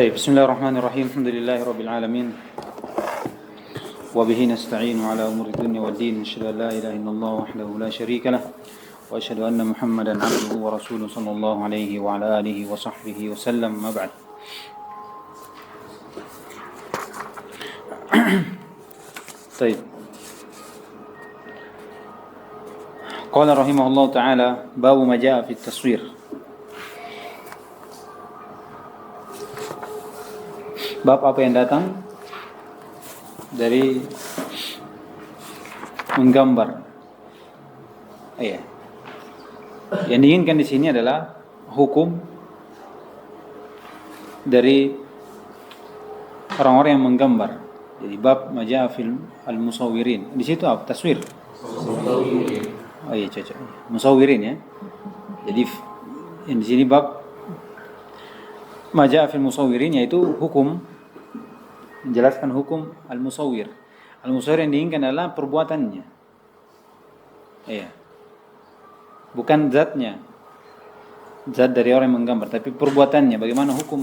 بسم الله الرحمن الرحيم. الحمد لله رب العالمين وبه نستعين على أمور الدنيا والدين. أشهد أن لا إله إلا الله وحده لا شريك له وأشهد أن محمدا عبده ورسوله صلى الله عليه وعلى آله وصحبه وسلم. ما بعد. طيب. قال رحمه الله تعالى: باب ما جاء في التصوير. Bab apa yang datang dari menggambar. Iya. Yang diinginkan di sini adalah hukum dari orang-orang yang menggambar. Jadi bab majaa fil al-musawwirin. Di situ apa? Taswir. Oh iya, cocok. Musawwirin ya. Jadi di sini bab majaa fil musawwirin, yaitu hukum, menjelaskan hukum al-musawwir. Al-musawwir yang diinginkan adalah perbuatannya. Iya. Bukan zatnya. Zat dari orang yang menggambar, tapi perbuatannya. Bagaimana hukum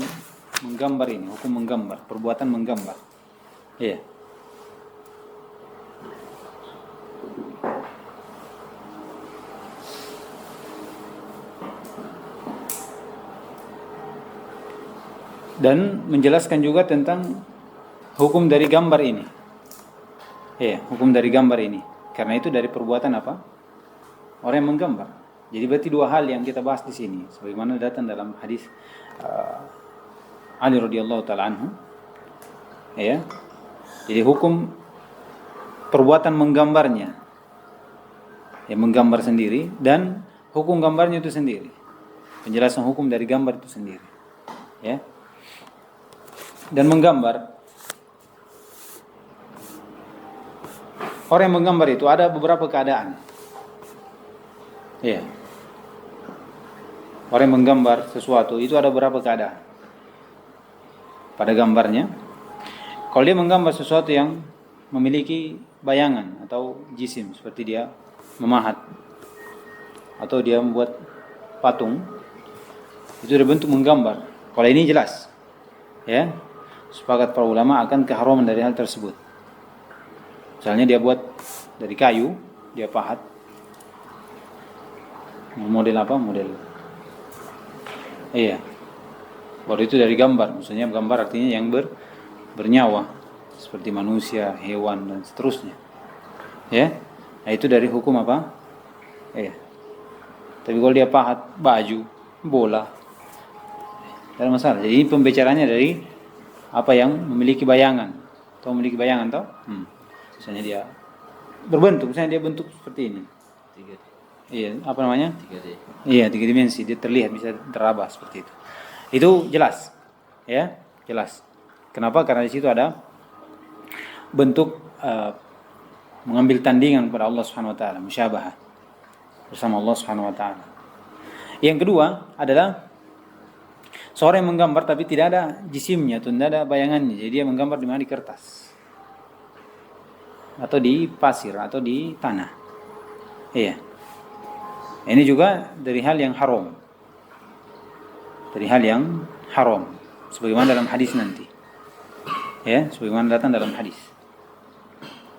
menggambar ini? Hukum menggambar, perbuatan menggambar. Iya. Dan menjelaskan juga tentang hukum dari gambar ini. Ya, hukum dari gambar ini. Karena itu dari perbuatan apa? Orang yang menggambar. Jadi berarti dua hal yang kita bahas di sini. Sebagaimana datang dalam hadis Ali radhiyallahu taala anhu. Ya. Jadi hukum perbuatan menggambarnya. Ya, menggambar sendiri, dan hukum gambarnya itu sendiri. Penjelasan hukum dari gambar itu sendiri. Ya. Dan menggambar, orang yang menggambar itu ada beberapa keadaan. Iya. Orang yang menggambar sesuatu itu ada beberapa keadaan pada gambarnya. Kalau dia menggambar sesuatu yang memiliki bayangan atau jisim, seperti dia memahat atau dia membuat patung, itu ada bentuk menggambar. Kalau ini jelas, ya, sepakat para ulama akan keharaman dari hal tersebut. Misalnya dia buat dari kayu, dia pahat. Model apa? Model. Iya. Baru itu dari gambar. Maksudnya gambar artinya yang bernyawa, seperti manusia, hewan, dan seterusnya. Ya. Nah, itu dari hukum apa? Iya. Tapi kalau dia pahat baju, bola, tidak ada masalah. Jadi pembicaranya dari apa yang memiliki bayangan. Atau memiliki bayangan toh? Misalnya dia berbentuk, misalnya dia bentuk seperti ini. 3D. Iya, apa namanya? 3D. Iya, 3 dimensi, dia terlihat bisa teraba seperti itu. Itu jelas. Ya, jelas. Kenapa? Karena di situ ada bentuk mengambil tandingan kepada Allah Subhanahu wa taala, musyabahah bersama Allah Subhanahu wa taala. Yang kedua adalah seorang yang menggambar tapi tidak ada jisimnya, tidak ada bayangannya. Jadi dia menggambar di mana? Di kertas, atau di pasir, atau di tanah. Iya. Ini juga dari hal yang haram. Dari hal yang haram. Sebagaimana dalam hadis nanti. Ya, sebagaimana datang dalam hadis.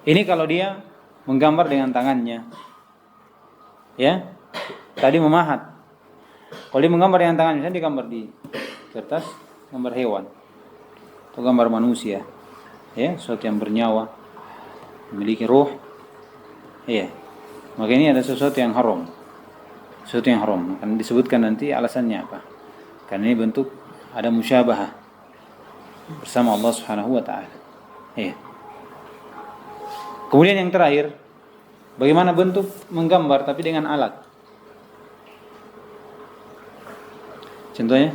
Ini kalau dia menggambar dengan tangannya. Ya. Tadi memahat. Kalau dia menggambar dengan tangannya, misalnya dia gambar di kertas, gambar hewan atau gambar manusia. Ya, sesuatu yang bernyawa, memiliki ruh. Iya. Maka ini ada sesuatu yang haram. Sesuatu yang haram. Akan disebutkan nanti alasannya apa. Karena ini bentuk ada musyabahah bersama Allah Subhanahu wa taala. Iya. Kemudian yang terakhir, bagaimana bentuk menggambar tapi dengan alat. Contohnya?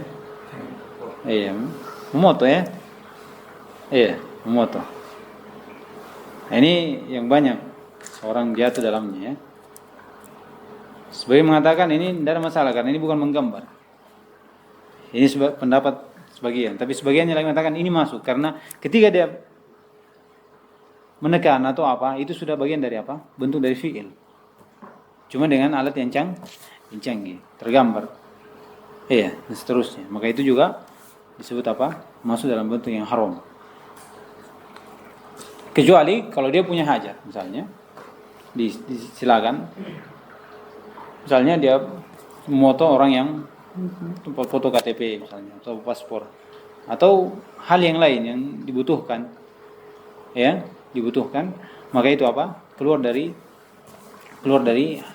Iya, memoto ya. Iya, memoto. Nah, ini yang banyak seorang jatuh dalamnya ya. Sebagian mengatakan ini tidak ada masalah karena ini bukan menggambar. Ini pendapat sebagian, tapi sebagian yang lain mengatakan ini masuk karena ketika dia menekan atau apa, itu sudah bagian dari apa? Bentuk dari fi'il. Cuma dengan alat yang canggih, tergambar. Iya, dan seterusnya. Maka itu juga disebut apa? Masuk dalam bentuk yang haram. Kecuali kalau dia punya hajat, misalnya disilakan. Misalnya dia memoto orang yang foto KTP misalnya atau paspor atau hal yang lain yang dibutuhkan, ya, dibutuhkan, maka itu apa? Keluar dari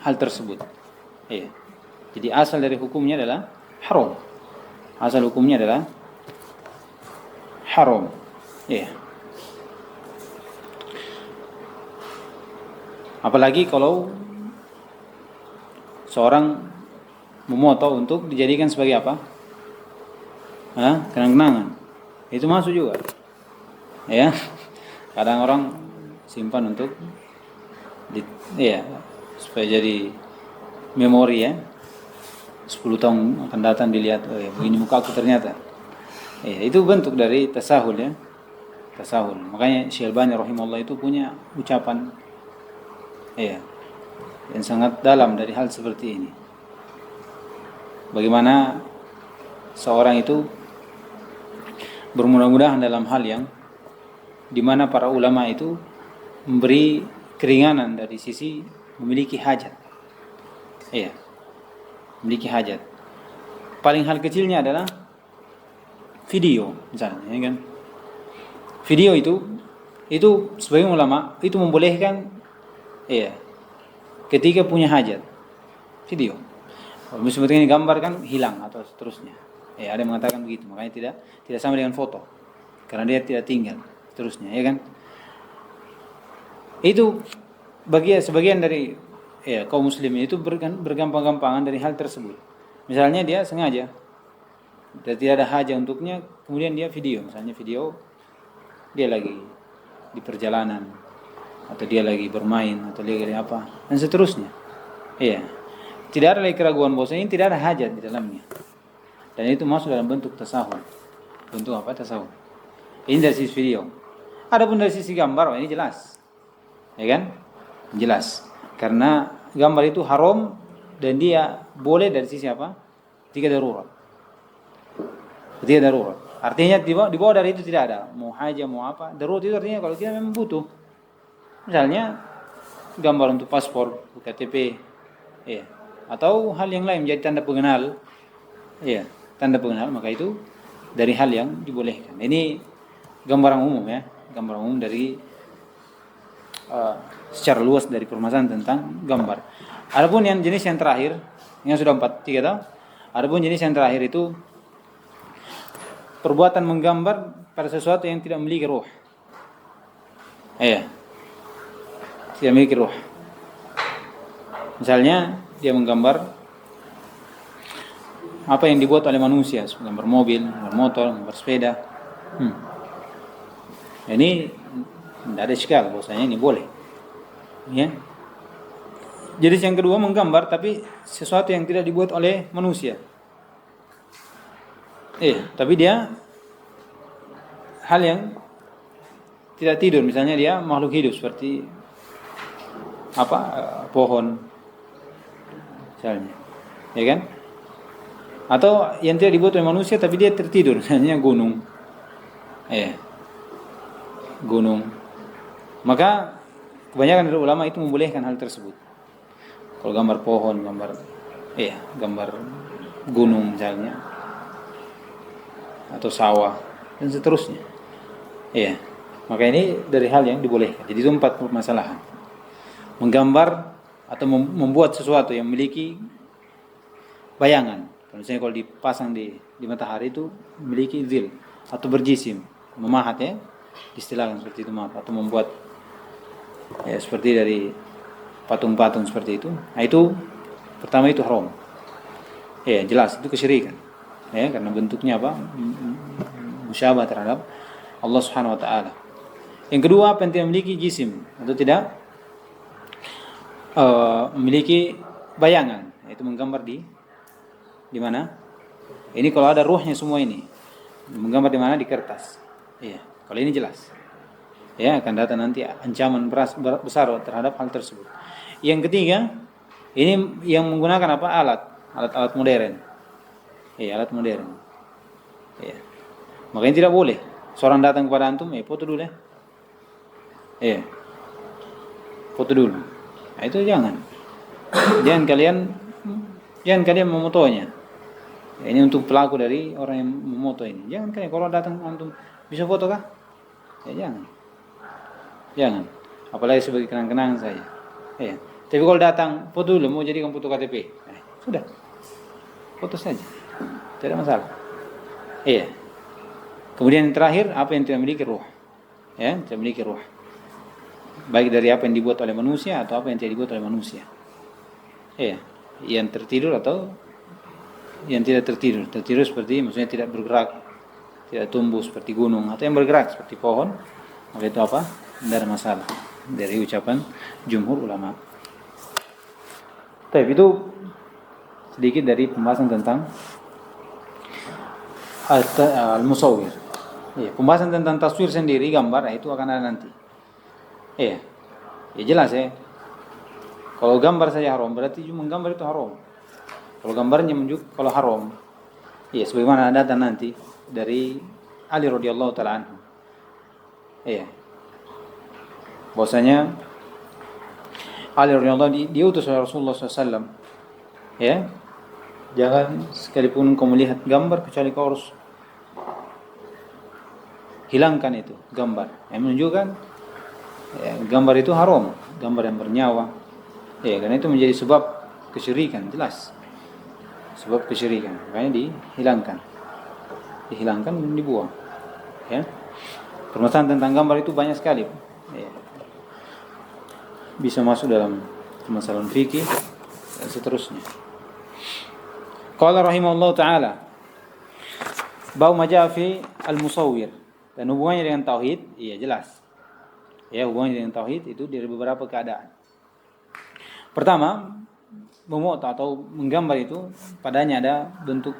hal tersebut. Ya. Jadi asal dari hukumnya adalah haram. Asal hukumnya adalah haram. Ya. Apalagi kalau seorang memoto untuk dijadikan sebagai apa? Kenang-kenangan. Itu masuk juga. Ya. Kadang orang simpan untuk supaya jadi memori ya. 10 tahun akan datang dilihat, oh ya, begini muka aku ternyata. Ya, itu bentuk dari tasahul ya. Tasahul. Makanya Syekh Albani rahimahullah itu punya ucapan yang sangat dalam dari hal seperti ini. Bagaimana seorang itu bermudah-mudahan dalam hal yang dimana para ulama itu memberi keringanan dari sisi memiliki hajat. Iya. Memiliki hajat. Paling hal kecilnya adalah video misalnya, ya kan? Video itu sebagian ulama itu membolehkan ketika punya hajat. Video. Kalau misalnya gambar kan hilang atau seterusnya. Ada yang mengatakan begitu, makanya tidak sama dengan foto. Karena dia tidak tinggal seterusnya, ya kan? Itu sebagian dari kaum muslimin itu bergampang-gampangan dari hal tersebut. Misalnya dia sengaja dan tidak ada hajat untuknya, kemudian dia video, misalnya video dia lagi di perjalanan atau dia lagi bermain atau dia lagi apa dan seterusnya. Tidak ada lagi keraguan bahwasanya ini tidak ada hajat di dalamnya. Dan itu masuk dalam bentuk tasahul. Bentuk apa? Tasahul. Ini dari sisi video. Adapun dari sisi gambar, ini jelas. Ya kan? Jelas. Karena gambar itu haram dan dia boleh dari sisi apa? Ketika darurat. Ketika darurat. Artinya di bawah dari itu tidak ada. Mau hajat, mau apa. Darurat itu artinya kalau kita memang butuh. Misalnya gambar untuk paspor, KTP, atau hal yang lain menjadi tanda pengenal. Tanda pengenal, maka itu dari hal yang dibolehkan. Ini gambaran umum ya. Gambaran umum dari secara luas dari permasalahan tentang gambar. Adapun yang jenis yang terakhir, yang sudah 3 tahu. Adapun jenis yang terakhir itu perbuatan menggambar pada sesuatu yang tidak memiliki ruh. Tidak memiliki ruh. Misalnya dia menggambar apa yang dibuat oleh manusia, gambar mobil, gambar motor, gambar sepeda. Ini tidak ada iskal, bahwasanya ini boleh. Ya. Jenis yang kedua menggambar tapi sesuatu yang tidak dibuat oleh manusia. Tapi dia hal yang tidak tidur, misalnya dia makhluk hidup seperti pohon, misalnya, ya kan? Atau yang tidak dibuat oleh manusia tapi dia tertidur, misalnya gunung, gunung. Maka kebanyakan dari ulama itu membolehkan hal tersebut. Kalau gambar pohon, gambar gunung misalnya, atau sawah dan seterusnya. Maka ini dari hal yang dibolehkan. Jadi itu 4 permasalahan. Menggambar atau membuat sesuatu yang memiliki bayangan. Misalnya kalau dipasang di matahari itu memiliki zil atau berjisim, memahat ya, istilahnya seperti itu, atau membuat seperti dari patung-patung seperti itu. Nah, itu pertama itu haram. Jelas itu kesyirikan. Karena bentuknya apa? Musyabah terhadap Allah Subhanahu wa taala. Yang kedua, apa yang tidak memiliki jisim atau tidak memiliki bayangan, itu menggambar di mana? Ini kalau ada ruhnya semua ini. Menggambar di mana? Di kertas. Kalau ini jelas. Akan datang nanti ancaman besar terhadap hal tersebut. Yang ketiga, ini yang menggunakan apa? Alat modern. Alat modern. Makanya tidak boleh seorang datang kepada antum, foto dulu ya. Foto dulu. Nah, itu jangan. Jangan kalian memotonya. Ini untuk pelaku dari orang yang memoto ini. Jangan kalian kalau datang antum bisa foto kah? Ya jangan. Jangan. Apalagi sebagai kenang-kenangan saja. Tapi kalau datang foto dulu mau jadikan foto KTP. Sudah. Foto saja. Tidak masalah. Kemudian yang terakhir, apa yang tidak memiliki ruh. Tidak memiliki ruh. Baik dari apa yang dibuat oleh manusia atau apa yang tidak dibuat oleh manusia. Yang tertidur atau yang tidak tertidur. Tertidur seperti maksudnya tidak bergerak, tidak tumbuh seperti gunung, atau yang bergerak seperti pohon. Maka itu apa? Tidak ada masalah. Dari ucapan jumhur ulama. Tapi itu sedikit dari pembahasan tentang al-musawwir. Pembahasan tentang taswir sendiri, gambar, itu akan ada nanti. Ya jelas ya. Kalau gambar saja haram, berarti cuma gambar itu haram. Kalau gambarnya menunjuk kalau haram. Sebagaimana ada nanti dari Ali radhiyallahu taala anhu. Bahwasanya Ali radhiyallahu diutus oleh Rasulullah SAW. Jangan sekalipun kau melihat gambar kecuali kau harus hilangkan itu gambar. Yang menunjukkan gambar itu haram, gambar yang bernyawa. Karena itu menjadi sebab kesyirikan, jelas. Sebab kesyirikan, makanya dihilangkan dan dibuang. Permasalahan tentang gambar itu banyak sekali. Bisa masuk dalam permasalahan fikih dan seterusnya. Qala rahimahullah ta'ala bab ma jaa fi al-musawwir, dan hubungannya dengan tauhid, jelas. Hubungannya dengan tauhid itu dari beberapa keadaan. Pertama, memotong atau menggambar itu padanya ada bentuk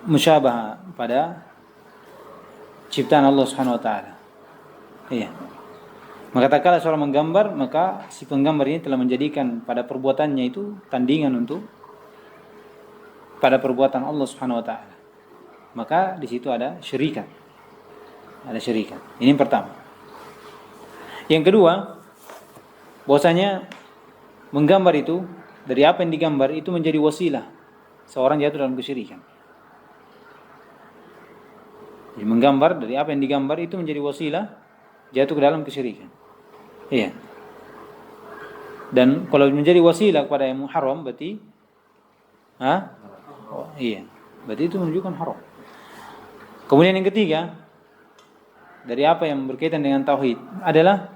musyabah pada ciptaan Allah Subhanahu wa taala. Maka tak kala seorang menggambar, maka si penggambar ini telah menjadikan pada perbuatannya itu tandingan untuk pada perbuatan Allah Subhanahu wa taala. Maka di situ ada syirikat. Ini yang pertama. Yang kedua, bahwasanya menggambar itu dari apa yang digambar itu menjadi wasilah seorang jatuh dalam kesyirikan. Jadi menggambar dari apa yang digambar itu menjadi wasilah jatuh ke dalam kesyirikan. Dan kalau menjadi wasilah kepada yang haram berarti berarti itu menunjukkan haram. Kemudian yang ketiga, dari apa yang berkaitan dengan tauhid adalah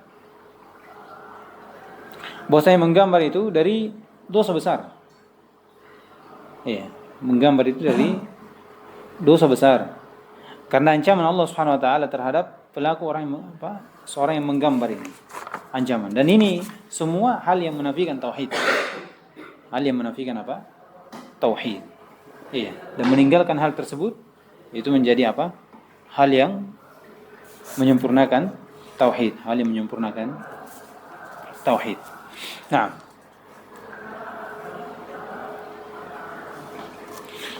bahwasanya menggambar itu dari dosa besar. Menggambar itu dari dosa besar. Karena ancaman Allah Subhanahu wa taala terhadap pelaku seorang yang menggambar ini. Ancaman. Dan ini semua hal yang menafikan tauhid. Hal yang menafikan apa? Tauhid. Dan meninggalkan hal tersebut itu menjadi apa? Hal yang menyempurnakan tauhid, Nah,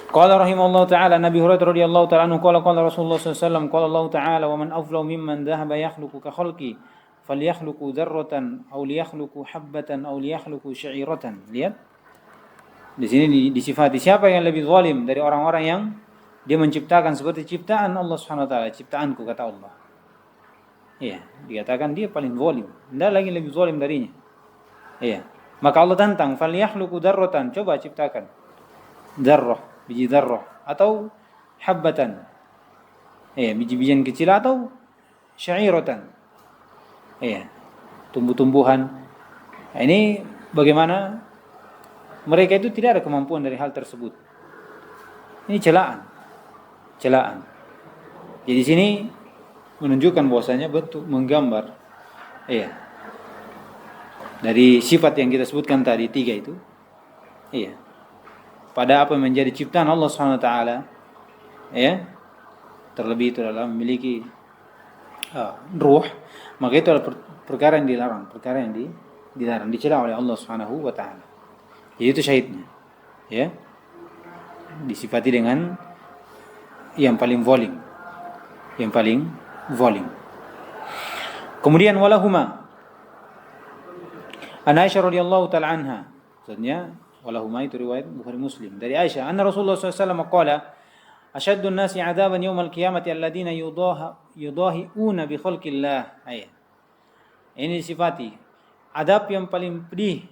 qala rahimahullah ta'ala Nabi Hurairah radhiyallahu ta'ala anhu qala Rasulullah sallallahu alaihi wasallam qala Allah ta'ala wa man afdalu mimman dhahaba yakhluqu ka khalqi falyakhluqu dzarratan aw liyakhluqu habbatan aw liyakhluqu sya'iratan. Lihat di sini disifati siapa yang lebih zalim dari orang-orang yang dia menciptakan seperti ciptaan Allah Subhanahu wa taala, ciptaanku kata Allah. Dikatakan dia paling zalim, tidak lagi lebih zalim darinya. Maka Allah tantang, falyakhluqu dzarratan, coba ciptakan dzarrah, biji dzarrah atau habbatan. Biji-bijian kecil atau sya'iratan. Tumbuh-tumbuhan. Ini bagaimana mereka itu tidak ada kemampuan dari hal tersebut. Ini celaan. Jadi di sini menunjukkan bahwasanya bentuk menggambar dari sifat yang kita sebutkan tadi 3 itu pada apa menjadi ciptaan Allah Subhanahu wa taala terlebih itu adalah memiliki ruh, maka itu adalah perkara yang dilarang, dicela oleh Allah Subhanahu wa taala. Jadi itu syahidnya. Disifati dengan yang paling zalim. Yang paling zalim. Kemudian walahuma An Aisyah radhiyallahu taala anha. Maksudnya walahuma itu riwayat Bukhari Muslim. Dari Aisyah, anna Rasulullah sallallahu alaihi wasallam qala, "Ashaddu an-nasi 'adaban yawmal qiyamati alladziina yudahi'una bi khalqillah." Ayat. Ini disifati adab yang paling pedih.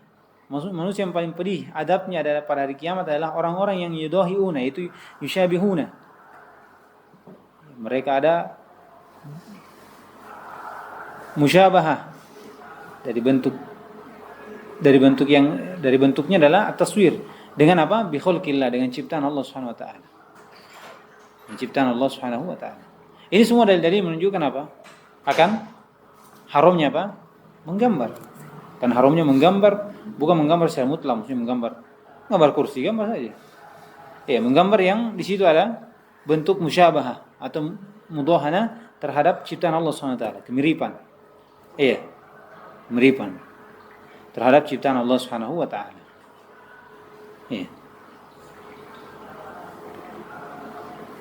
Manusia yang paling pedih adabnya adalah pada hari kiamat adalah orang-orang yang yudahi'una, itu yusyabihuna. Mereka ada musyabahah dari bentuknya adalah at-taswir dengan apa? Bi khalqillah, dengan ciptaan Allah Subhanahu wa taala. Ciptaan Allah Subhanahu wa taala. Ini semua dalil-dalil menunjukkan apa? Akan haramnya apa? Menggambar. Kan haramnya menggambar, bukan menggambar secara mutlak, maksudnya menggambar kursi, gambar saja. Ya, menggambar yang di situ ada bentuk musyabahah atau mudahana terhadap ciptaan Allah Subhanahu wa taala, kemiripan. Iya. Kemiripan terhadap ciptaan Allah Subhanahu wa taala. Iya.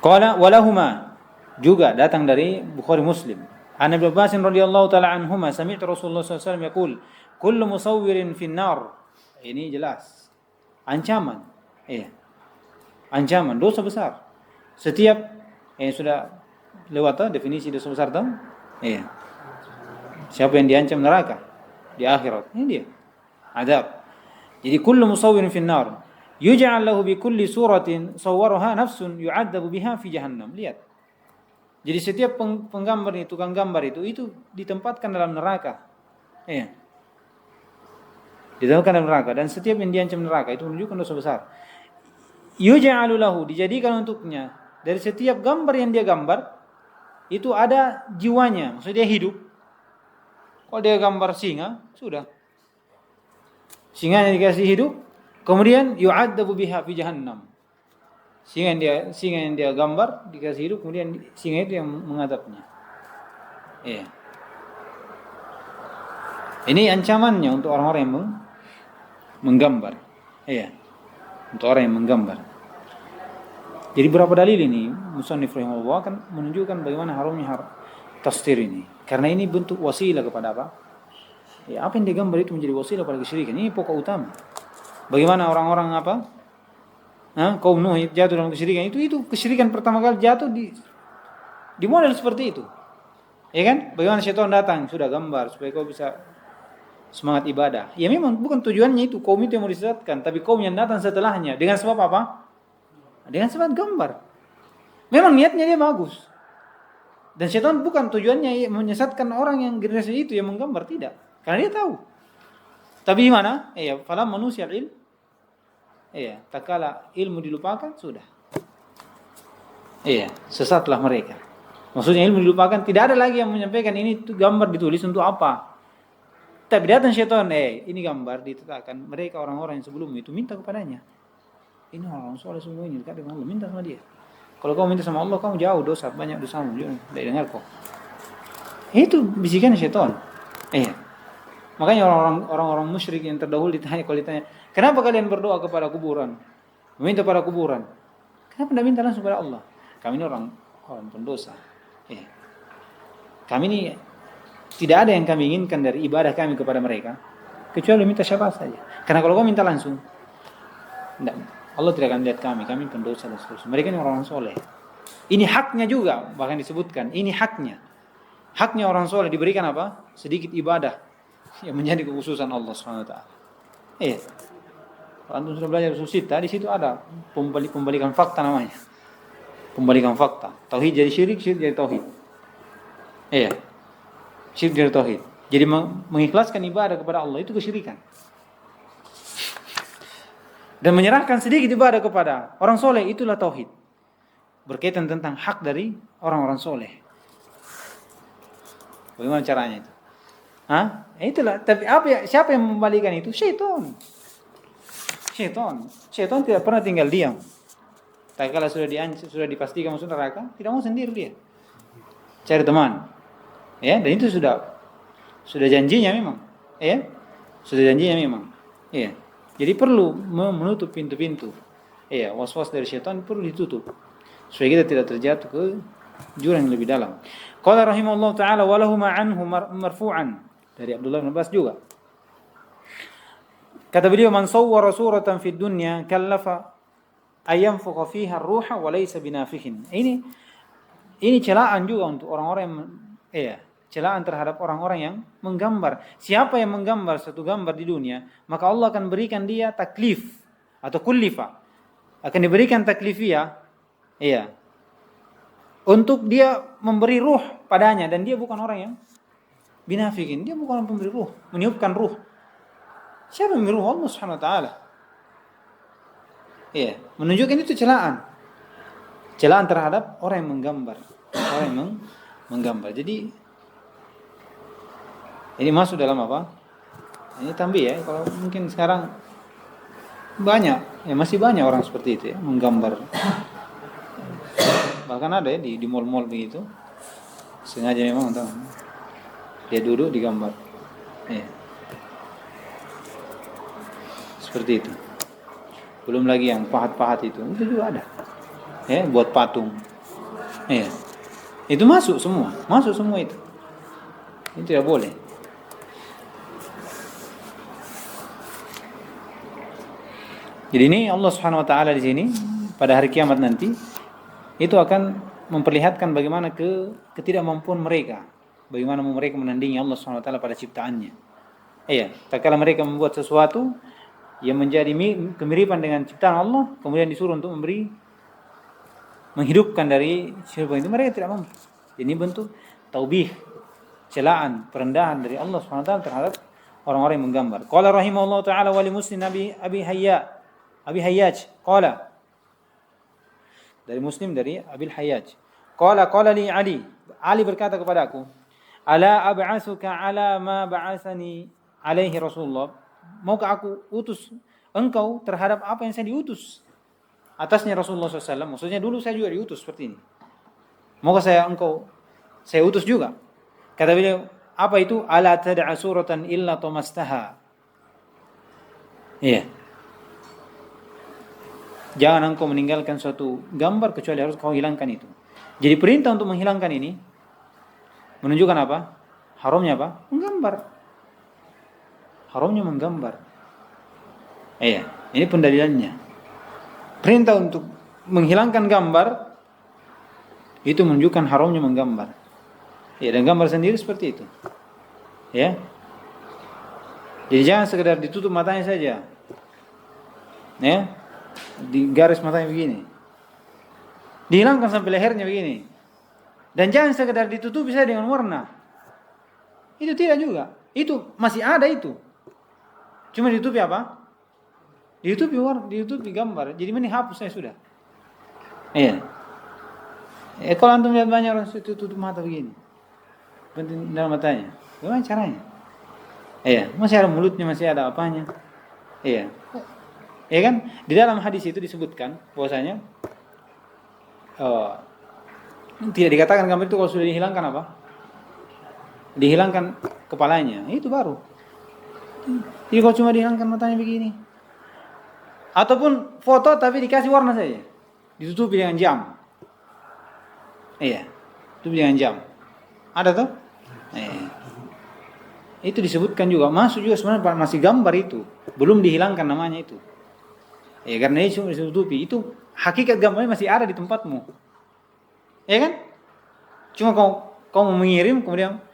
Qala walahuma, juga datang dari Bukhari Muslim. An Ibnu Abbas radhiyallahu taala anhuma, sami'tu Rasulullah sallallahu alaihi wasallam yaqul, kullu musawwirin fin nar. Ini jelas ancaman. Iya. Ancaman dosa besar. Setiap sudah lewat definisi dosa besar tahu? Iya. Siapa yang diancam neraka di akhirat? Ini dia. Adab. Jadi kullu musawwirin fin nar yuj'al lahu bi kulli suratin sawwaraha nafsun yu'adzabu biha fi jahannam. Lihat. Jadi setiap penggambar itu, tukang gambar itu ditempatkan dalam neraka. Iya. Ditempatkan dalam neraka, dan setiap yang diancam neraka itu menunjukkan dosa besar. Yuj'alu lahu, dijadikan untuknya dari setiap gambar yang dia gambar itu ada jiwanya, maksudnya dia hidup. Kalau dia gambar singa, sudah. Singanya dikasih hidup, kemudian yu'adzabu biha fi jahannam. Singa yang dia gambar dikasih hidup, kemudian singa itu yang mengadabnya. Iya. Ini ancamannya untuk orang-orang yang menggambar. Iya. Untuk orang yang menggambar. Jadi berapa dalil ini musannif rahimahullah akan menunjukkan bagaimana haramnya tastir ini. Karena ini bentuk wasilah kepada apa? Ya, apa yang digambar itu menjadi wasilah pada kesyirikan. Ini pokok utama. Bagaimana orang-orang apa? Kaum Nuh jatuh dalam kesyirikan, itu kesyirikan pertama kali jatuh di model seperti itu. Ya kan? Bagaimana syaitan datang, sudah gambar supaya kau bisa semangat ibadah. Ya memang bukan tujuannya itu kaum itu yang mau disesatkan, tapi kaum yang datang setelahnya dengan sebab apa? Dengan sebab gambar. Memang niatnya dia bagus. Dan syaitan bukan tujuannya menyesatkan orang yang generasi itu yang menggambar, tidak. Karena dia tahu. Tapi gimana? Fala manusia ilm. Tak kala ilmu dilupakan, sudah. Sesatlah mereka. Maksudnya ilmu dilupakan, tidak ada lagi yang menyampaikan ini gambar ditulis untuk apa. Tapi datang syaitan, ini gambar ditetapkan. Mereka orang-orang yang sebelum itu minta kepadanya. Ini orang soleh semua ini dekat dengan Allah, minta sama dia. Kalau kamu minta sama Allah, kamu jauh dosa, banyak dosamu, tidak dengar kok. Itu bisikan syaitan. Makanya orang-orang musyrik yang terdahulu kalau ditanya, kenapa kalian berdoa kepada kuburan? Meminta pada kuburan. Kenapa tidak minta langsung kepada Allah? Kami ini orang pendosa. Kami ini tidak ada yang kami inginkan dari ibadah kami kepada mereka, kecuali minta syafaat saja. Karena kalau kau minta langsung, tidak, Allah tidak akan lihat kami pendosa dan seterusnya. Mereka ini orang soleh. Ini haknya juga, bahkan disebutkan, ini haknya. Haknya orang soleh diberikan apa? Sedikit ibadah yang menjadi kekhususan Allah SWT. Kalau antum sudah belajar usul sittah, di situ ada pembalikan fakta namanya. Pembalikan fakta. Tauhid jadi syirik, syirik jadi tauhid. Syirik jadi tauhid. Jadi mengikhlaskan ibadah kepada Allah itu kesyirikan. Dan menyerahkan sedikit ibadah kepada orang soleh itulah tauhid. Berkaitan tentang hak dari orang-orang soleh. Bagaimana caranya itu? Itulah. Tapi siapa yang membalikan itu? Syaitan. Syaitan tidak pernah tinggal diam. Tapi kalau sudah dipastikan masuk neraka, tidak mau sendiri dia. Cari teman. Dan itu sudah janjinya memang. Sudah janjinya memang. Jadi perlu menutup pintu-pintu. Was-was dari syaitan perlu ditutup. supaya kita tidak terjatuh ke jurang yang lebih dalam. Qala rahimahullah taala wa lahu anhu marfu'an, dari Abdullah bin Abbas juga. Kata beliau, man sawwara suratan fid dunya kallafa ayanfukha fiha ar-ruha wa laysa binafikhin. Ini celaan juga untuk orang-orang yang celaan terhadap orang-orang yang menggambar. Siapa yang menggambar satu gambar di dunia, maka Allah akan berikan dia taklif atau kullifa. Akan diberikan taklifiyah, untuk dia memberi ruh padanya, dan dia bukan orang yang binafikin, dia bukan orang pemberi ruh, meniupkan ruh. Siapa yang memberi ruh? Allah Subhanahu wa taala. Menunjukkan itu celaan. Celaan terhadap orang yang menggambar, orang yang menggambar. Jadi ini masuk dalam apa? Ini tambih ya. Kalau mungkin sekarang banyak, masih banyak orang seperti itu ya, menggambar. Bahkan ada ya di mall-mall begitu, sengaja memang tahu. Dia duduk digambar. Seperti itu. Belum lagi yang pahat-pahat itu juga ada. Buat patung. Itu masuk semua itu. Ini tidak boleh. Jadi ini Allah Subhanahu wa taala di sini pada hari kiamat nanti itu akan memperlihatkan bagaimana ketidakmampuan mereka, bagaimana mereka menandingi Allah Subhanahu wa taala pada ciptaannya. Tatkala mereka membuat sesuatu yang menjadi kemiripan dengan ciptaan Allah, kemudian disuruh untuk menghidupkan dari syirk itu, mereka tidak mampu. Ini bentuk taubih, celaan, perendahan dari Allah Subhanahu wa taala terhadap orang-orang yang menggambar. Qala rahimahullah taala wa li Muslim Abi Hayyaj qala, dari Muslim dari Abi Hayyaj qala li Ali berkata kepadaku, ala ab'atsuka ala ma ba'atsani alaihi Rasulullah, maukah aku utus engkau terhadap apa yang saya diutus atasnya Rasulullah SAW? Maksudnya dulu saya juga diutus seperti ini, maukah saya utus juga? Kata beliau, apa itu? Ala tad'a suratan illa tamastaha. Jangan engkau meninggalkan suatu gambar kecuali harus kau hilangkan itu. Jadi perintah untuk menghilangkan ini menunjukkan apa? Haramnya apa? Menggambar. Haramnya menggambar. Ini pendalilannya. Perintah untuk menghilangkan gambar itu menunjukkan haramnya menggambar. Dan gambar sendiri seperti itu. Jadi jangan sekedar ditutup matanya saja. Di garis matanya begini, dihilangkan sampai lehernya begini, dan jangan sekedar ditutupi saja dengan warna. Itu tidak juga. Itu masih ada itu. Cuma ditutupi apa? Ditutupi warna, ditutupi gambar. Jadi ini hapus saya sudah. Kalau antum lihat banyak orang tutup mata begini, penting dalam matanya. Bagaimana caranya? Masih ada mulutnya, masih ada apanya. Kan? Di dalam hadis itu disebutkan bahwasanya tidak dikatakan gambar itu kalau sudah dihilangkan apa? Dihilangkan kepalanya, itu baru. Jadi kalau cuma dihilangkan matanya begini, ataupun foto tapi dikasih warna saja, ditutupi dengan jam. Tutupi dengan jam. Ada tuh? Itu disebutkan juga, masuk juga sebenarnya masih gambar itu, belum dihilangkan namanya itu. Karena itu ditutupi, itu hakikat gambarnya masih ada di tempatmu. Kan? Cuma kau mau mengirim kemudian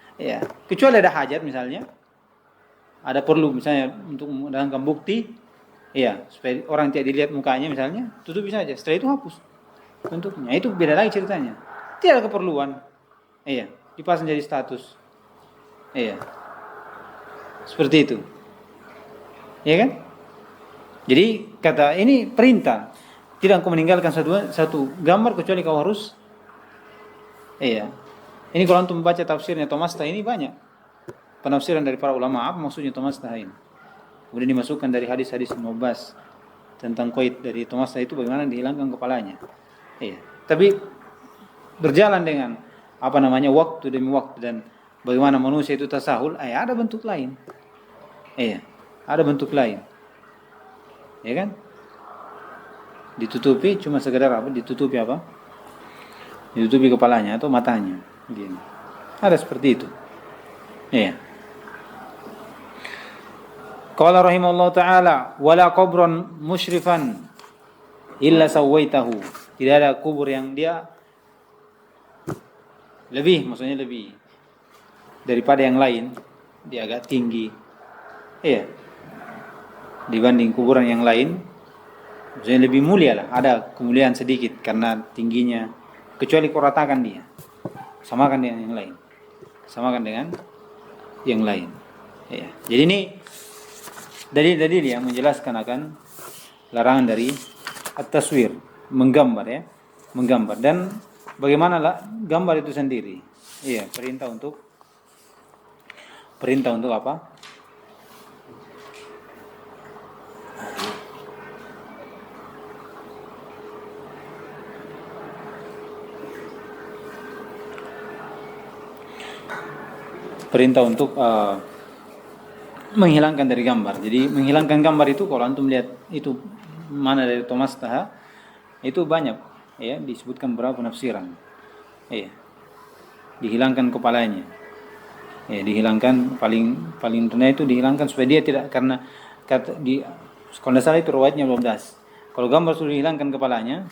kecuali ada hajat misalnya, ada perlu misalnya untuk mendatangkan bukti, supaya orang tidak dilihat mukanya misalnya, tutupi saja. Setelah itu hapus bentuknya. Itu beda lagi ceritanya. Tidak ada keperluan. Dipasang jadi status. Seperti itu. Kan? Jadi kata ini perintah, tidak engkau meninggalkan satu gambar kecuali kau harus. Ini kalau antum membaca tafsirnya Tomasta ini banyak penafsiran dari para ulama apa maksudnya Tomasta ini. Kemudian dimasukkan dari hadis-hadis Ibnu Abbas tentang qaid dari Tomasta itu bagaimana dihilangkan kepalanya. Tapi berjalan dengan waktu demi waktu dan bagaimana manusia itu tasahul, ada bentuk lain. Ada bentuk lain. Kan? Ditutupi cuma sekedar apa? Ditutupi apa? ditutupi kepalanya atau matanya. Begini. Ada seperti itu. Iya. Qala rahimahullah ta'ala wala qabran musyrifan illa sawaitahu. Tidak ada kubur yang dia maksudnya lebih daripada yang lain, dia agak tinggi. Iya. Dibanding kuburan yang lain, maksudnya lebih mulia lah, ada kemuliaan sedikit karena tingginya, kecuali kau ratakan dia. Samakan dengan yang lain. Samakan dengan yang lain. Iya. Jadi ini dalil-dalil yang menjelaskan akan larangan dari at-taswir, menggambar ya, menggambar dan bagaimana lah gambar itu sendiri. Iya, perintah untuk apa? Perintah untuk menghilangkan dari gambar. Jadi menghilangkan gambar itu kalau antum lihat itu mana dari Thomas Taha itu banyak ya, disebutkan beberapa penafsiran. Iya. Dihilangkan kepalanya. Ya, dihilangkan paling rendah itu dihilangkan supaya dia tidak, karena kata di kalau tidak salah itu riwayatnya 12. Kalau gambar sudah dihilangkan kepalanya,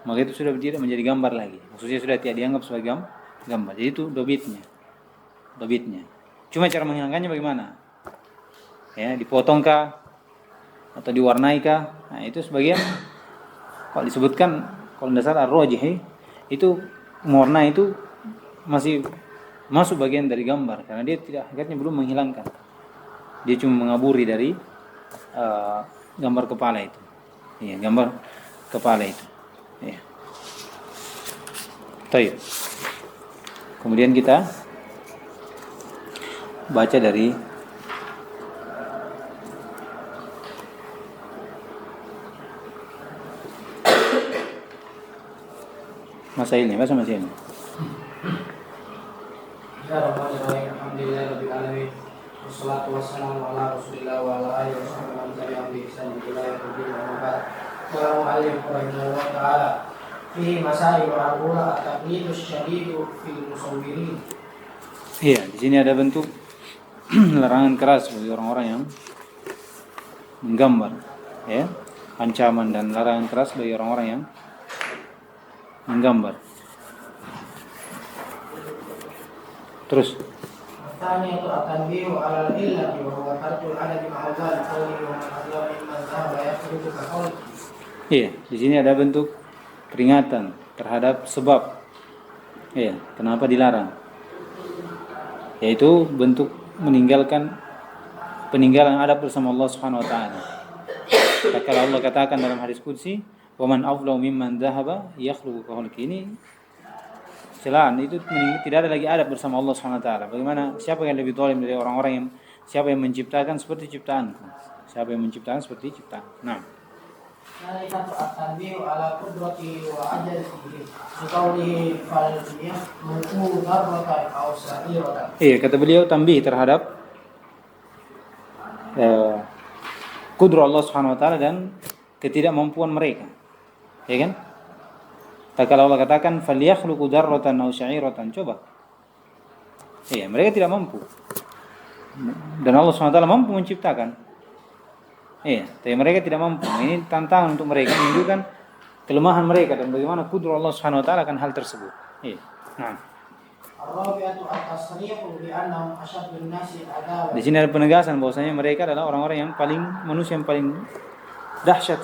maka itu sudah tidak menjadi gambar lagi. Maksudnya sudah tidak dianggap sebagai gambar. Jadi itu dobitnya. Cuma cara menghilangkannya bagaimana? Ya, dipotongkah atau diwarnaikah? Nah, itu sebagian kalau disebutkan kalau tidak salah ar-rajih itu mewarna itu masih masuk bagian dari gambar karena dia tidak, hakikatnya belum menghilangkan. Dia cuma mengaburi dari gambar kepala itu. Iya, gambar kepala itu. Iya. Baik. Kemudian kita baca dari masailnya, bahasa masailnya. Alhamdulillah rabbil alamin. Wassalatu wassalamu ala Rasulillah wa ala alihi wa sahbihi bi ihsan ila yaumil qiyamah. Qala mu'allif rahimahullah ta'ala fi masail al-ula at-taqlid asy-syadid fil musawwirin. Iya, di sini ada bentuk larangan keras bagi orang-orang yang menggambar, ya. Ancaman dan larangan keras bagi orang-orang yang menggambar. Terus Tanya itu akan biu alal illati wa huwa tarkul adadi ma'al dzalik qawli wa man adla mimman dhahaba yakhruju ka qawl. iya, di sini ada bentuk peringatan terhadap sebab. Iya, kenapa dilarang? Yaitu bentuk peninggalan adab bersama Allah Subhanahu wa taala. Kalau Allah katakan dalam hadis qudsi, "Wa man afdalu mimman dhahaba yakhluqu ka khalqi." Ini celaan itu tidak ada lagi adab bersama Allah Subhanahu wa taala. Bagaimana, siapa yang lebih zalim dari orang-orang yang siapa yang menciptakan seperti ciptaanku? Siapa yang menciptakan seperti ciptaan? Nah. Nalika at-tanbihu ala qudrati wa ajalihi biqaulihi fal yahmu darratan aw sa'iratan. Iya, kata beliau tambih terhadap kudrah Allah Subhanahu wa taala dan ketidakmampuan mereka. Ya kan? Kalau Allah katakan falyakhluqu darratan aw sya'iratan, coba. Iya, mereka tidak mampu. Dan Allah SWT mampu menciptakan. Iya, tapi mereka tidak mampu. Ini tantangan untuk mereka, menunjukkan kelemahan mereka dan bagaimana kudrah Allah SWT akan hal tersebut. Iya. Nah. Di sini ada penegasan bahwasanya mereka adalah orang-orang yang manusia yang paling dahsyat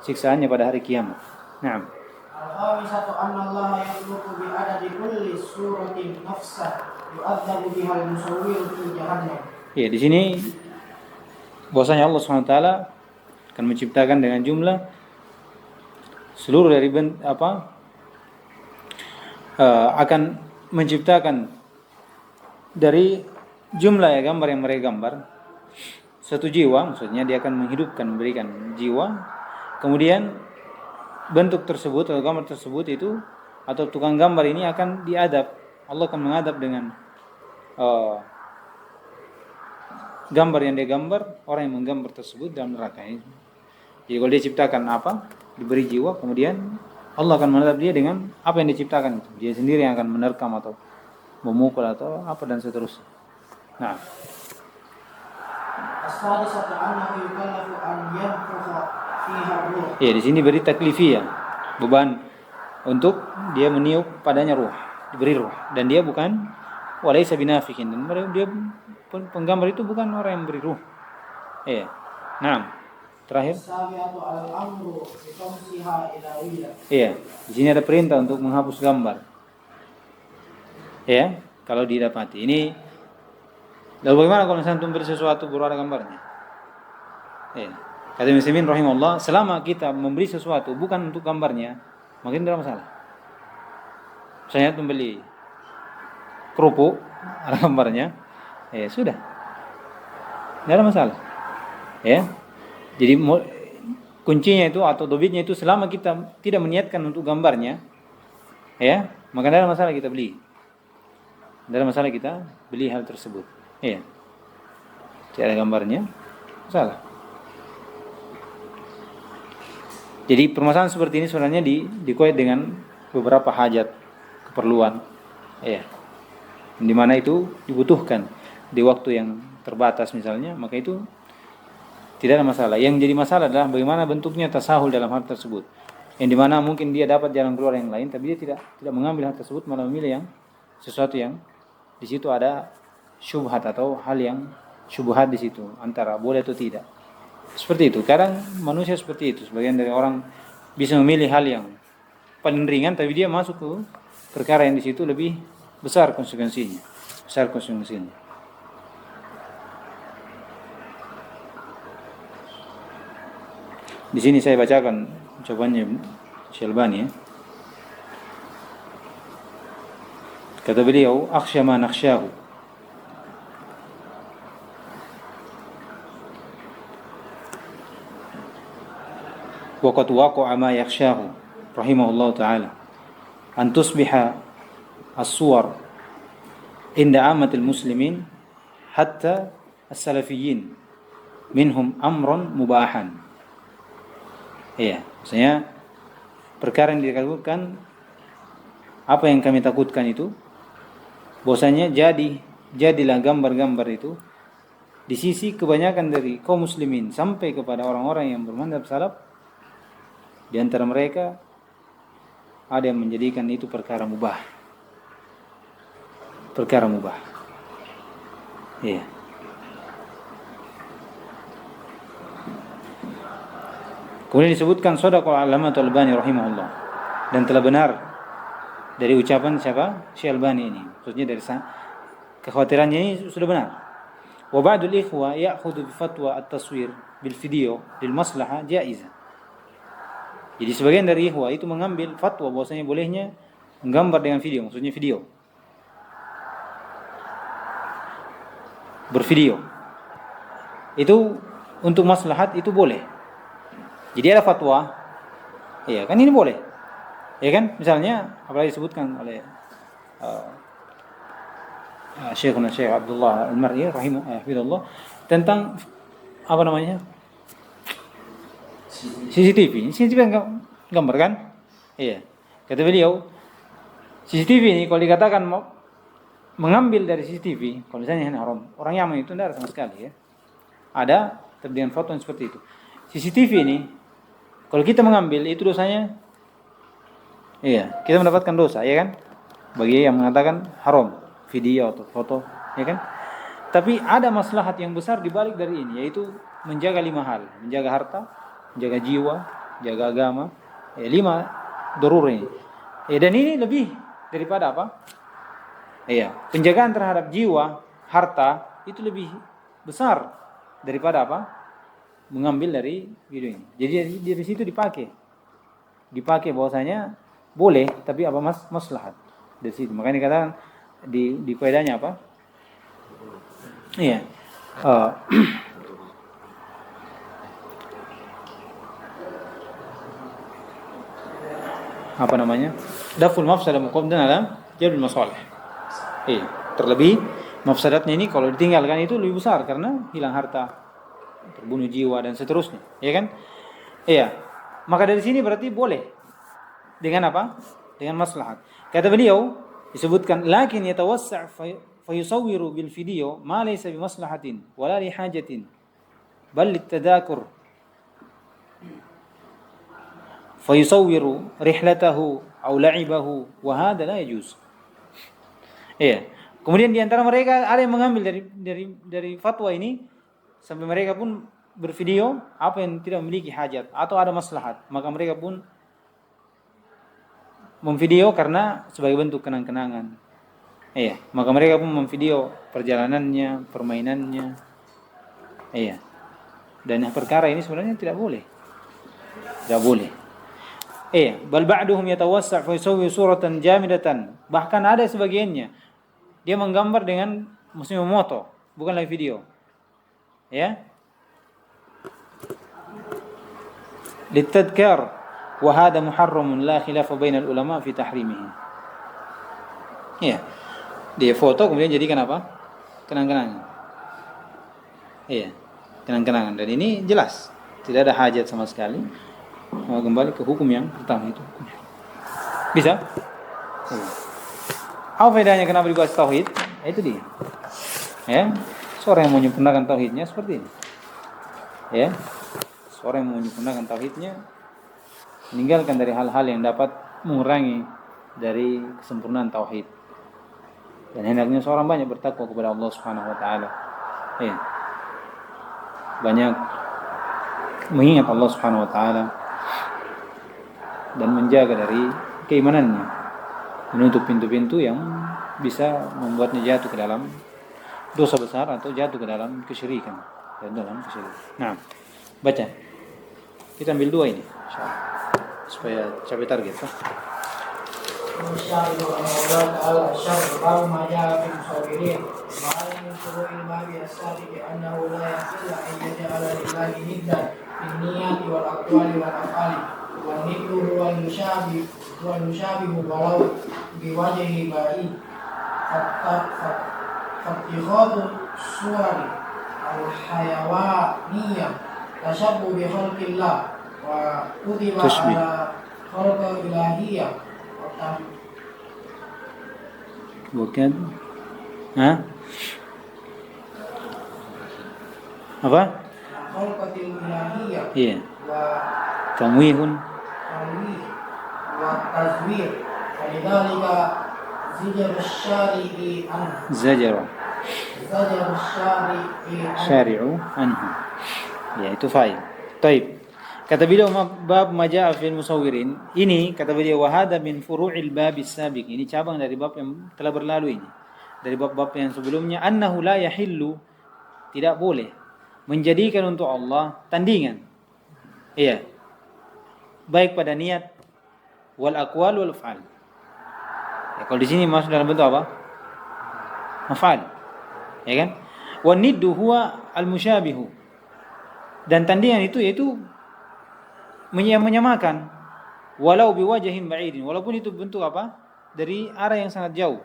siksaannya, pada hari kiamat. Naam. Al-khamisatu anna Allah yakhluqu bi adadi kulli suratin nafsah yu'adzabu biha al-musawwir fi jahannam. Ya, di sini bahwasanya Allah SWT akan menciptakan dengan jumlah seluruh dari akan menciptakan dari jumlah ya gambar yang mereka gambar satu jiwa, maksudnya dia akan menghidupkan, memberikan jiwa. Kemudian bentuk tersebut atau gambar tersebut itu atau tukang gambar ini akan diadab. Allah akan mengadab dengan gambar yang dia gambar, orang yang menggambar tersebut dalam neraka ini. Jadi kalau dia ciptakan diberi jiwa, kemudian Allah akan menatap dia dengan apa yang diciptakan itu. Dia sendiri yang akan menerkam atau memukul atau apa dan seterusnya. Nah, السادسة أنه يكلف أن ينفخ فيها الروح. ya di sini beri taklifiyah, beban untuk dia meniup padanya ruh, diberi ruh, dan dia bukan walaysa binafikin, dan dia penggambar itu bukan orang yang beri ruh. Iya. Nah, terakhir. السابعة الأمر بطمسها إلهية. Iya, di sini ada perintah untuk menghapus gambar. Ya, kalau didapati. Ini lalu bagaimana kalau misalnya beri sesuatu baru ada gambarnya? Iya. Kata Muslimin rahimahullah, selama kita memberi sesuatu bukan untuk gambarnya, mungkin tidak masalah. Misalnya membeli kerupuk ada gambarnya, sudah, tidak ada masalah. Ya, jadi kuncinya itu atau dobitnya itu selama kita tidak meniatkan untuk gambarnya, ya, maka tidak ada masalah kita beli. Tidak ada masalah kita beli hal tersebut. Ya, tidak ada gambarnya, masalah. Jadi permasalahan seperti ini sebenarnya dikuat dengan beberapa hajat, keperluan, ya, di mana itu dibutuhkan di waktu yang terbatas misalnya, maka itu tidak ada masalah. Yang jadi masalah adalah bagaimana bentuknya tasahul dalam hal tersebut, yang dimana mungkin dia dapat jalan keluar yang lain, tapi dia tidak mengambil hal tersebut, malah memilih yang sesuatu yang di situ ada syubhat atau hal yang syubhat di situ antara boleh atau tidak. Seperti itu. Kadang manusia seperti itu. Sebagian dari orang bisa memilih hal yang paling ringan, tapi dia masuk ke perkara yang di situ lebih besar konsekuensinya. Di sini saya bacakan jawabannya Syalbani. Kata beliau, akhsha ma nakhshahu. وقد وقع ما يخشاه رحمه الله تعالى أن تصبح الصور عند عامة المسلمين حتى السلفيين منهم أمرا مباحا. Iya, maksudnya perkara yang ditakutkan, apa yang kami takutkan itu, bahwasanya jadilah gambar-gambar itu di sisi kebanyakan dari kaum muslimin sampai kepada orang-orang yang bermadzhab salaf. Di antara mereka ada yang menjadikan itu perkara mubah. Iya. Kemudian disebutkan shadaqal Allamatul Albani rahimahullah, dan telah benar dari ucapan siapa? Syekh Albani ini. Maksudnya dari kekhawatirannya ini sudah benar. Wa ba'dul ikhwa ya'khudhu bi fatwa at-taswir bil video lil maslahah jaizah. Jadi sebagian dari ikhwah itu mengambil fatwa bahwasanya bolehnya menggambar dengan video, maksudnya video. Bervideo. Itu untuk maslahat itu boleh. Jadi ada fatwa. Iya, kan ini boleh. Ya kan? Misalnya apalagi disebutkan oleh Syekh Abdullah Al-Mar'i rahimahullah tentang apa namanya? CCTV kan gambar kan? Iya. Kata beliau, CCTV ini kalau dikatakan mengambil dari CCTV, kalau misalnya haram, orang Yaman itu tidak ada sama sekali ya. Ada terbitkan foto yang seperti itu. CCTV ini kalau kita mengambil itu dosanya, iya, kita mendapatkan dosa, ya kan? Bagi yang mengatakan haram video atau foto, ya kan? Tapi ada maslahat yang besar di balik dari ini, yaitu menjaga 5 hal, menjaga harta, jaga jiwa, jaga agama, 5 darurah ini. Dan ini lebih daripada apa? Penjagaan terhadap jiwa, harta itu lebih besar daripada apa? Mengambil dari video ini. Jadi dari situ dipakai bahwasanya boleh, tapi apa maslahat dari situ. Makanya dikatakan di faedahnya apa? Iya. Apa namanya? Daful mafsadah muqaddam ala jalbul masalih. Terlebih mafsadatnya ini kalau ditinggalkan itu lebih besar karena hilang harta, terbunuh jiwa dan seterusnya, ya kan? Iya. Maka dari sini berarti boleh. dengan apa? Dengan maslahat. Kata beliau disebutkan lakin yatawassa' fayusawwiru bil video ma laysa bi maslahatin wala li hajatin bal litadakur fayusawwiru rihlatahu aw la'ibahu wa hadha la yajuz. Iya. Kemudian di antara mereka ada yang mengambil dari fatwa ini sampai mereka pun bervideo apa yang tidak memiliki hajat atau ada maslahat, maka mereka pun memvideo karena sebagai bentuk kenang-kenangan. Iya, maka mereka pun memvideo perjalanannya, permainannya. Iya. Dan perkara ini sebenarnya tidak boleh. Tidak boleh. Iya, bal ba'duhum yatawassa' fa yusawwi suratan jamidatan. Bahkan ada sebagiannya dia menggambar dengan maksudnya memoto, bukan live video. Ya. Litadhkar wa hadha muharramun la khilafa bainal ulama fi tahrimihi. Ya. Dia foto kemudian jadikan apa? Kenang-kenangan. Iya, kenang-kenangan. Dan ini jelas tidak ada hajat sama sekali. Mau kembali ke hukum yang pertama itu. Bisa? Iya. Apa bedanya kenapa dibahas tauhid? Itu dia. Ya, seorang yang mau menyempurnakan tauhidnya seperti ini. Ya, seorang yang mau menyempurnakan tauhidnya meninggalkan dari hal-hal yang dapat mengurangi dari kesempurnaan tauhid. Dan hendaknya seorang banyak bertakwa kepada Allah Subhanahu wa taala. Ya. Banyak mengingat Allah Subhanahu wa taala dan menjaga dari keimanannya. Menutup pintu-pintu yang bisa membuatnya jatuh ke dalam dosa besar atau jatuh ke dalam kesyirikan. Nah, baca. Kita ambil dua ini, insyaallah, supaya capai target. والشاهد أن الله تعالى الشر باب ما جاء في المصورين وعلى من فروع الباب السابق أنه لا يحل أن يجعل لله ندا في النيات والأقوال والأفعال والند هو المشابه ولو بوجه بعيد فاتخاذ الصور الحيوانية تشبه بخلق الله وكتب على خلق الإلهية bukan apa? Khalqatil ilahiyah. Iya. Wa tamwihun wa tazwir. Walidhalika zajar syari'u anhu. Ya, itu fa'il. Taib. Kata beliau bab maja'a fil musawwirin. Ini kata beliau wahada min furu'il babis sabiq. Ini cabang dari bab yang telah berlalu ini. Dari bab-bab yang sebelumnya annahu la yahillu, tidak boleh menjadikan untuk Allah tandingan. Iya. Baik pada niat wal aqwal wal af'al. Ya, kalau di sini masuk dalam bentuk apa? Maf'al. Ya kan? Wa niddu huwa al musyabihu. Dan tandingan itu yaitu menyamakan walau biwajahin ba'idin, walaupun itu bentuk apa? Dari arah yang sangat jauh.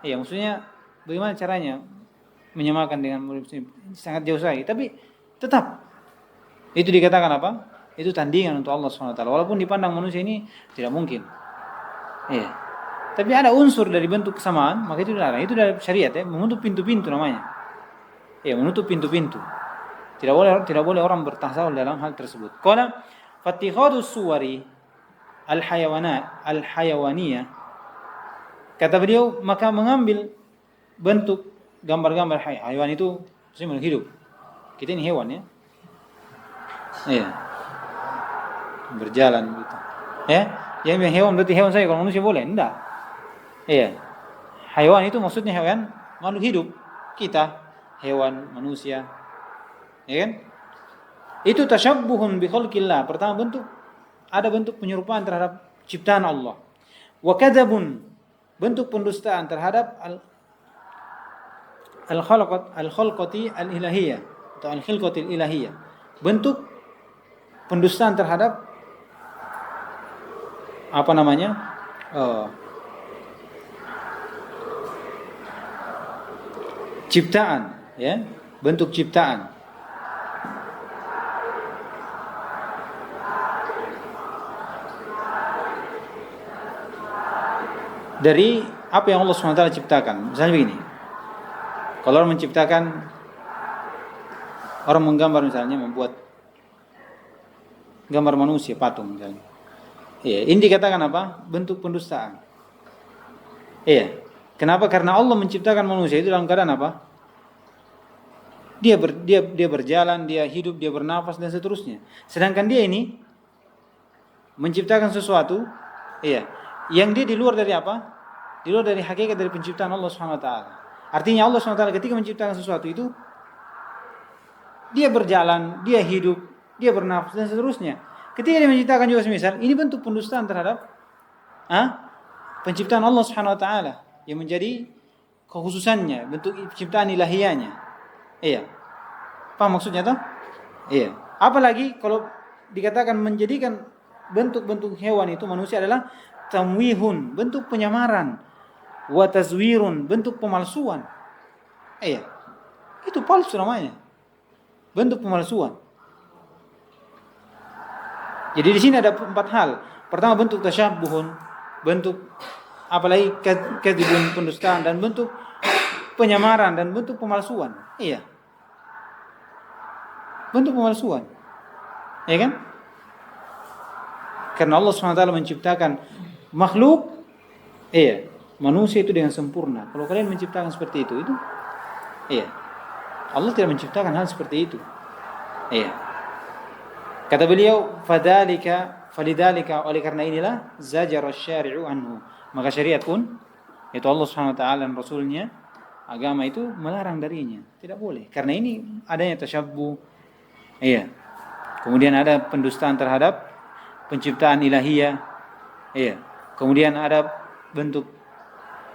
Iya, maksudnya bagaimana caranya menyamakan dengan sangat jauh sekali, tapi tetap itu dikatakan apa? Itu tandingan untuk Allah SWT. Walaupun dipandang manusia ini tidak mungkin. Iya. Tapi ada unsur dari bentuk kesamaan, maka itu dilarang. Itu dari syariat ya, menutup pintu-pintu namanya. Iya, menutup pintu-pintu. Tidak boleh orang bertasawuf dalam hal tersebut. Qala fattikhadus suwari al-hayawaniyah, kata beliau, maka mengambil bentuk gambar-gambar hewan itu maksudnya hidup. Kita ini hewan ya. Iya. Berjalan gitu. Ya, yang hewan berarti hewan saya, kalau manusia boleh? Enggak. Iya. Hewan itu maksudnya hewan makhluk hidup. Kita hewan, manusia. Ya kan? Itu tasyabbuhun bi khalqillah. Pertama ada bentuk penyerupaan terhadap ciptaan Allah. Wa kadzabun, bentuk pendustaan terhadap al-khalqati al-ilahiyah atau al-khilqatil ilahiyah. Bentuk pendustaan terhadap apa namanya? Ciptaan, ya, bentuk ciptaan. dari apa yang Allah SWT ciptakan. Misalnya begini, kalau orang menciptakan, orang menggambar misalnya, membuat gambar manusia, patung misalnya. Iya, ini dikatakan apa? Bentuk pendustaan. Iya. Kenapa? Karena Allah menciptakan manusia itu dalam keadaan apa? Dia berjalan, dia hidup, dia bernafas dan seterusnya. Sedangkan dia ini menciptakan sesuatu, iya, yang dia di luar dari apa? Di luar dari hakikat dari penciptaan Allah Subhanahu wa taala. Artinya Allah Subhanahu wa taala ketika menciptakan sesuatu itu, dia berjalan, dia hidup, dia bernafas dan seterusnya. Ketika dia menciptakan juga semisal, ini bentuk pendustaan terhadap penciptaan Allah Subhanahu wa taala yang menjadi kekhususannya, bentuk penciptaan ilahiyahnya. Iya. Paham maksudnya toh? Iya. Apalagi kalau dikatakan menjadikan bentuk-bentuk hewan itu manusia adalah tamwihun, bentuk penyamaran, wa tazwirun, bentuk pemalsuan. Iya. Itu palsu namanya. Bentuk pemalsuan. Jadi di sini ada 4 hal. Pertama bentuk tasyabbuhun, bentuk apalagi kadzibun, pendustaan, dan bentuk penyamaran dan bentuk pemalsuan. Iya. Bentuk pemalsuan. Ya kan? Karena Allah SWT menciptakan makhluk, iya, manusia itu dengan sempurna. Kalau kalian menciptakan seperti itu, iya. Allah tidak menciptakan hal seperti itu. Iya. Kata beliau, falidhalika, oleh karena inilah zajara syari'u anhu. Maka syariat pun, yaitu Allah SWT dan Rasulnya, agama itu melarang darinya. Tidak boleh. Karena ini adanya tasyabbuh. Iya. Kemudian ada pendustaan terhadap penciptaan ilahiyah. Iya. Kemudian ada bentuk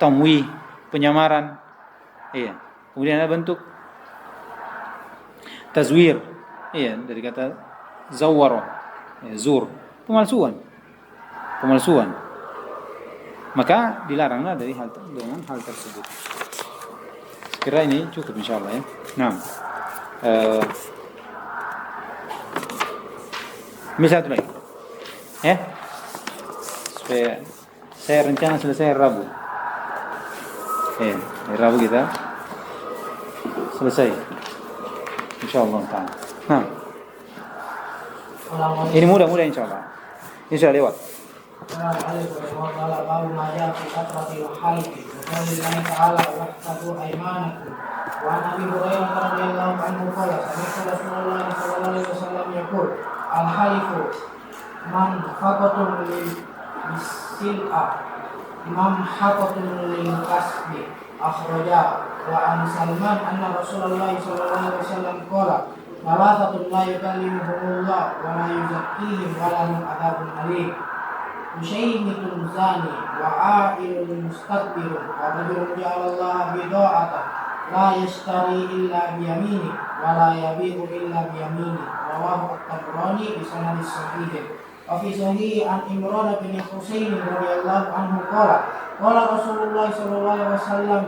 tamwih, penyamaran. Iya. Kemudian ada bentuk tazwir. Iya, dari kata zawwara, zur, pemalsuan. Maka dilaranglah dari dengan hal tersebut. Sekira ini cukup insyaallah ya. Nah, misal lagi, ya, supaya saya rencana selesai Rabu. Rabu kita selesai, insyaallah taala. Nah, ini mudah insyaallah. Insya lewat. وعن ابي هريره رضي الله عنه قال سمعت رسول الله صلى الله عليه وسلم يقول الحلف منفقة للسلعة ممحقة للكسب أخرجاه. وعن سلمان أن رسول الله صلى الله عليه وسلم قال ثلاثة لا يكلمهم الله ولا يزكيهم ولهم عذاب أليم مشيمة الزاني وعائل المستكبر ورجل جعل الله بضاعته لا يشتري إلا بيمينه ولا يبيع إلا بيمينه رواه الطبراني بسند صحيح. وفي صحيح عن عمران بن حسين رضي الله عنه قال قال رسول الله صلى الله عليه وسلم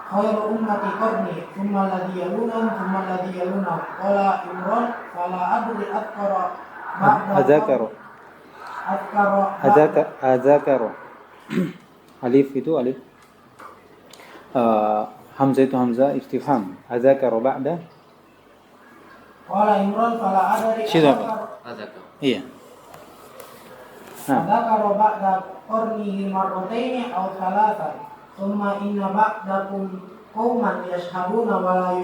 خير أمتي قرني ثم الذي يلونهم ثم الذي يلونهم. قال عمران فلا أدري Adzakaro. Alif itu alif. Hamzah itu hamzah istifham. Adzakaro ba'da. Qala Imran fala adri. Adzakaro. Iya. Adzakaro ba'da qarnihi marrataini aw thalathan. Thumma inna ba'dakum qauman yashhaduna wa la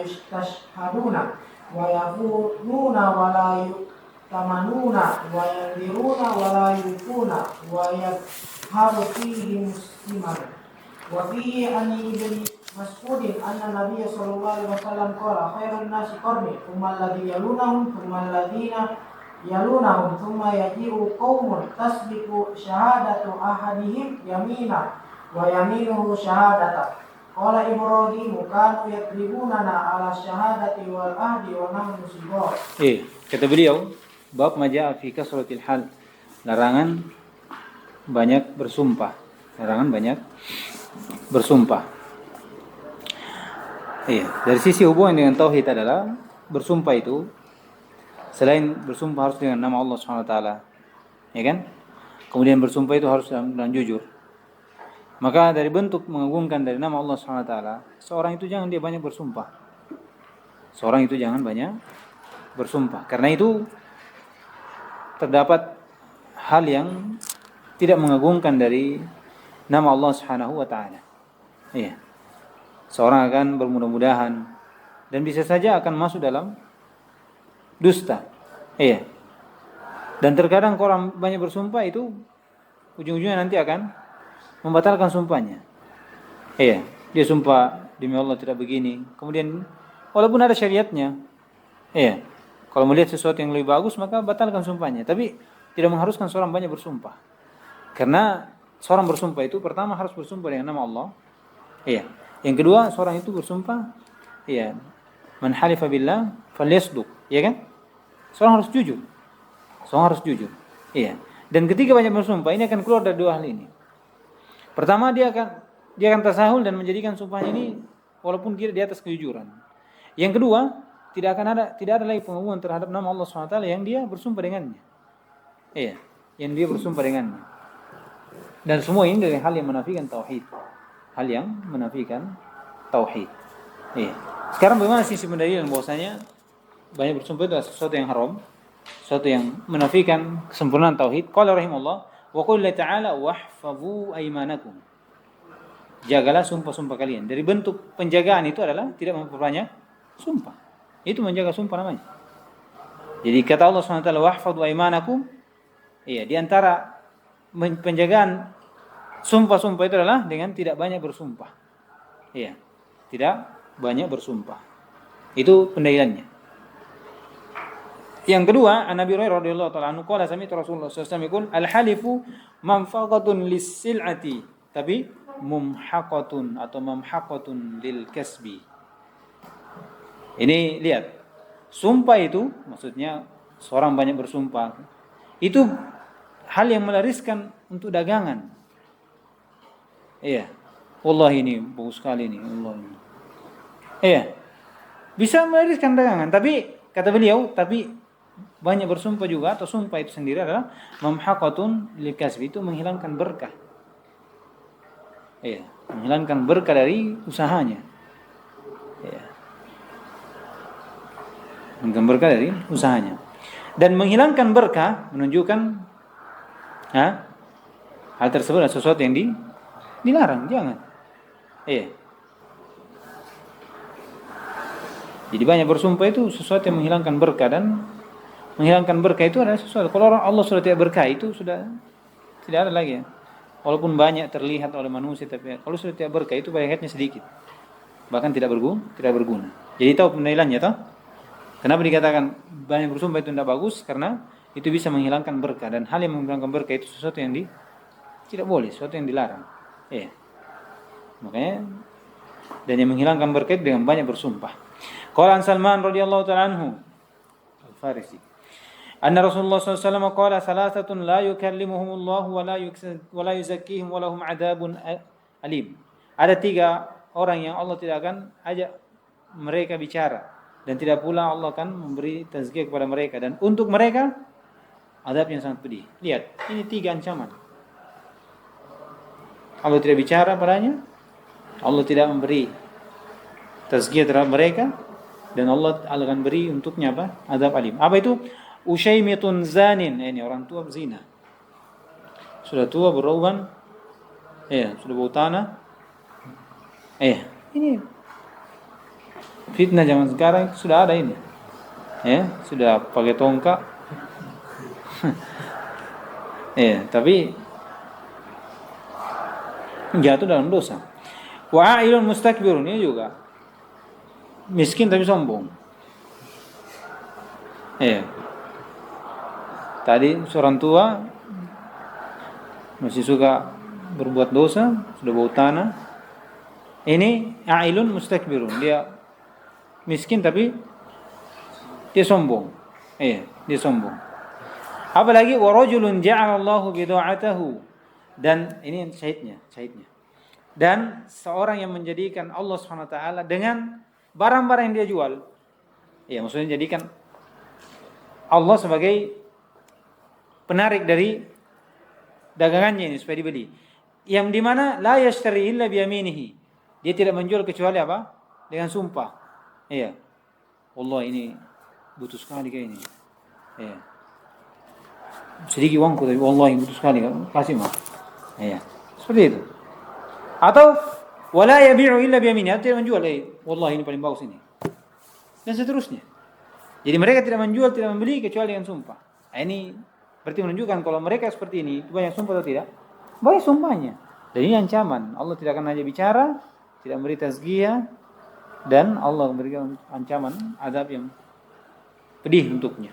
yustashhaduna wa yaquluna wa la tamanuna wa yandiruna wa la yufuna wa yadharu fihi musliman. Wa fihi an ibn Mas'ud anna Nabiy sallallahu alaihi wasallam qala khairun nasi qarni thumma alladhi yalunahum thumma alladhina yalunahum thumma yaji'u qaumun tasbiqu syahadatu ahadihim yamina wa yaminuhu syahadata. Qala Ibrahim kanu yakribunana ala syahadati wal ahdi wa nahnu sigar. Kata beliau, bab maja'a fi kasratil hal, larangan banyak bersumpah. Dari sisi hubungan dengan tauhid adalah bersumpah itu selain bersumpah harus dengan nama Allah Subhanahu wa taala. Ya kan? Kemudian bersumpah itu harus dengan jujur. Maka dari bentuk mengagungkan dari nama Allah SWT, seorang itu jangan dia banyak bersumpah. Seorang itu jangan banyak bersumpah. Karena itu terdapat hal yang tidak mengagungkan dari nama Allah Subhanahu wa taala. Iya. Seorang akan bermudah-mudahan dan bisa saja akan masuk dalam dusta. Iya. Dan terkadang orang banyak bersumpah itu ujung-ujungnya nanti akan membatalkan sumpahnya. Iya, dia sumpah demi Allah tidak begini. Kemudian walaupun ada syariatnya, iya. Kalau melihat sesuatu yang lebih bagus maka batalkan sumpahnya. Tapi tidak mengharuskan seorang banyak bersumpah. Karena seorang bersumpah itu pertama harus bersumpah dengan nama Allah. Iya. Yang kedua, seorang itu bersumpah, iya, man halifa billah falyasduq, iya kan? Seorang harus jujur. Seorang harus jujur. Iya. Dan ketika banyak bersumpah ini akan keluar dari dua hal ini. Pertama, dia akan tasahul dan menjadikan sumpahnya ini walaupun dia di atas kejujuran. Yang kedua, tidak ada lagi pengagungan terhadap nama Allah SWT yang dia bersumpah dengannya. Iya, yang dia bersumpah dengannya. Dan semua ini dari hal yang menafikan tauhid. Hal yang menafikan tauhid. Iya. Sekarang bagaimana sisi pendalilan bahwasanya banyak bersumpah itu adalah sesuatu yang haram, sesuatu yang menafikan kesempurnaan tauhid. Qala rahimahullah, wa qul ta'ala wahfazu aymanakum. Jagalah sumpah-sumpah kalian. Dari bentuk penjagaan itu adalah tidak memperbanyak sumpah. Itu menjaga sumpah namanya. Jadi kata Allah SWT, wahfazu aymanakum. Iya, di antara penjagaan sumpah-sumpah itu adalah dengan tidak banyak bersumpah. Iya, tidak banyak bersumpah. Itu pendalilannya. Yang kedua, An Nabi Hurairah radhiyallahu taala anhu qala sami'tu Rasulullah sallallahu alaihi wasallam yaqul al-halifu manfaqatun lis-sil'ati, tapi mumhaqatun atau mamhaqatun lil kasbi. Ini lihat. Sumpah itu maksudnya seorang banyak bersumpah. Itu hal yang melariskan untuk dagangan. Iya. Wallahi ini bagus sekali ini, Allah ini. Iya. Bisa melariskan dagangan, tapi kata beliau, tapi banyak bersumpah juga atau sumpah itu sendiri adalah mamhaqatun lil kasbi, itu menghilangkan berkah. Iya, menghilangkan berkah dari usahanya. Iya. Menghilangkan berkah dari usahanya. Dan menghilangkan berkah menunjukkan hal tersebut adalah sesuatu yang dilarang, jangan. Iya. Jadi banyak bersumpah itu sesuatu yang menghilangkan berkah, dan menghilangkan berkah itu adalah sesuatu. Kalau Allah sudah tidak berkah itu sudah tidak ada lagi ya. Walaupun banyak terlihat oleh manusia, tapi kalau sudah tidak berkah itu baiknya sedikit. Bahkan tidak berguna. Jadi tahu penilaiannya toh? Kenapa dikatakan banyak bersumpah itu tidak bagus? Karena itu bisa menghilangkan berkah, dan hal yang menghilangkan berkah itu sesuatu yang tidak boleh, sesuatu yang dilarang. Iya. Makanya dan yang menghilangkan berkah dengan banyak bersumpah. Qala an Salman radhiyallahu ta'ala anhu al-Farisi, anna Rasulullah sallallahu alaihi wasallam qala salasatun la yukallimuhumullah wa la yuzakkihim wa lahum adabun alim. Ada 3 orang yang Allah tidak akan ajak mereka bicara, dan tidak pula Allah akan memberi tazkiyah kepada mereka, dan untuk mereka adab yang sangat pedih. Lihat, ini 3 ancaman. Allah tidak bicara padanya, Allah tidak memberi tazkiyah terhadap mereka, dan Allah akan beri untuknya apa? Adab alim. Apa itu? Usyaimitun zanin, ini orang tua berzina. Sudah tua beruban, sudah bau tanah. Ini fitnah zaman sekarang sudah ada ini. Sudah pakai tongkat. Tapi jatuh dalam dosa. Wa ailun mustakbirun, ini juga miskin tapi sombong. Tadi seorang tua masih suka berbuat dosa, sudah bau tanah. Ini ailun mustakbirun, dia miskin tapi dia sombong. Dia sombong. Apalagi wa rajulun ja'alallahu bid'atahu, dan ini syahidnya. Dan seorang yang menjadikan Allah Subhanahu wa taala dengan barang-barang yang dia jual. Maksudnya jadikan Allah sebagai penarik dari dagangannya ini supaya dibeli. yang dimana la yashtari illa biyaminihi. Dia tidak menjual kecuali apa? Dengan sumpah. Iya. Allah ini butuh sekali kayak ini. Iya. Sedikit uangku tapi wallahi butuh sekali, kasih mah. Iya. Seperti itu. Atau wala yabi'u illa biyaminihi, tidak menjual, wallahi ini paling bagus ini. Dan seterusnya. Jadi mereka tidak menjual, tidak membeli kecuali dengan sumpah. Nah, ini berarti menunjukkan kalau mereka seperti ini, itu banyak sumpah atau tidak? Banyak sumpahnya. Dan ini ancaman. Allah tidak akan hanya bicara, tidak memberi tazkiyah, dan Allah memberikan ancaman azab yang pedih untuknya.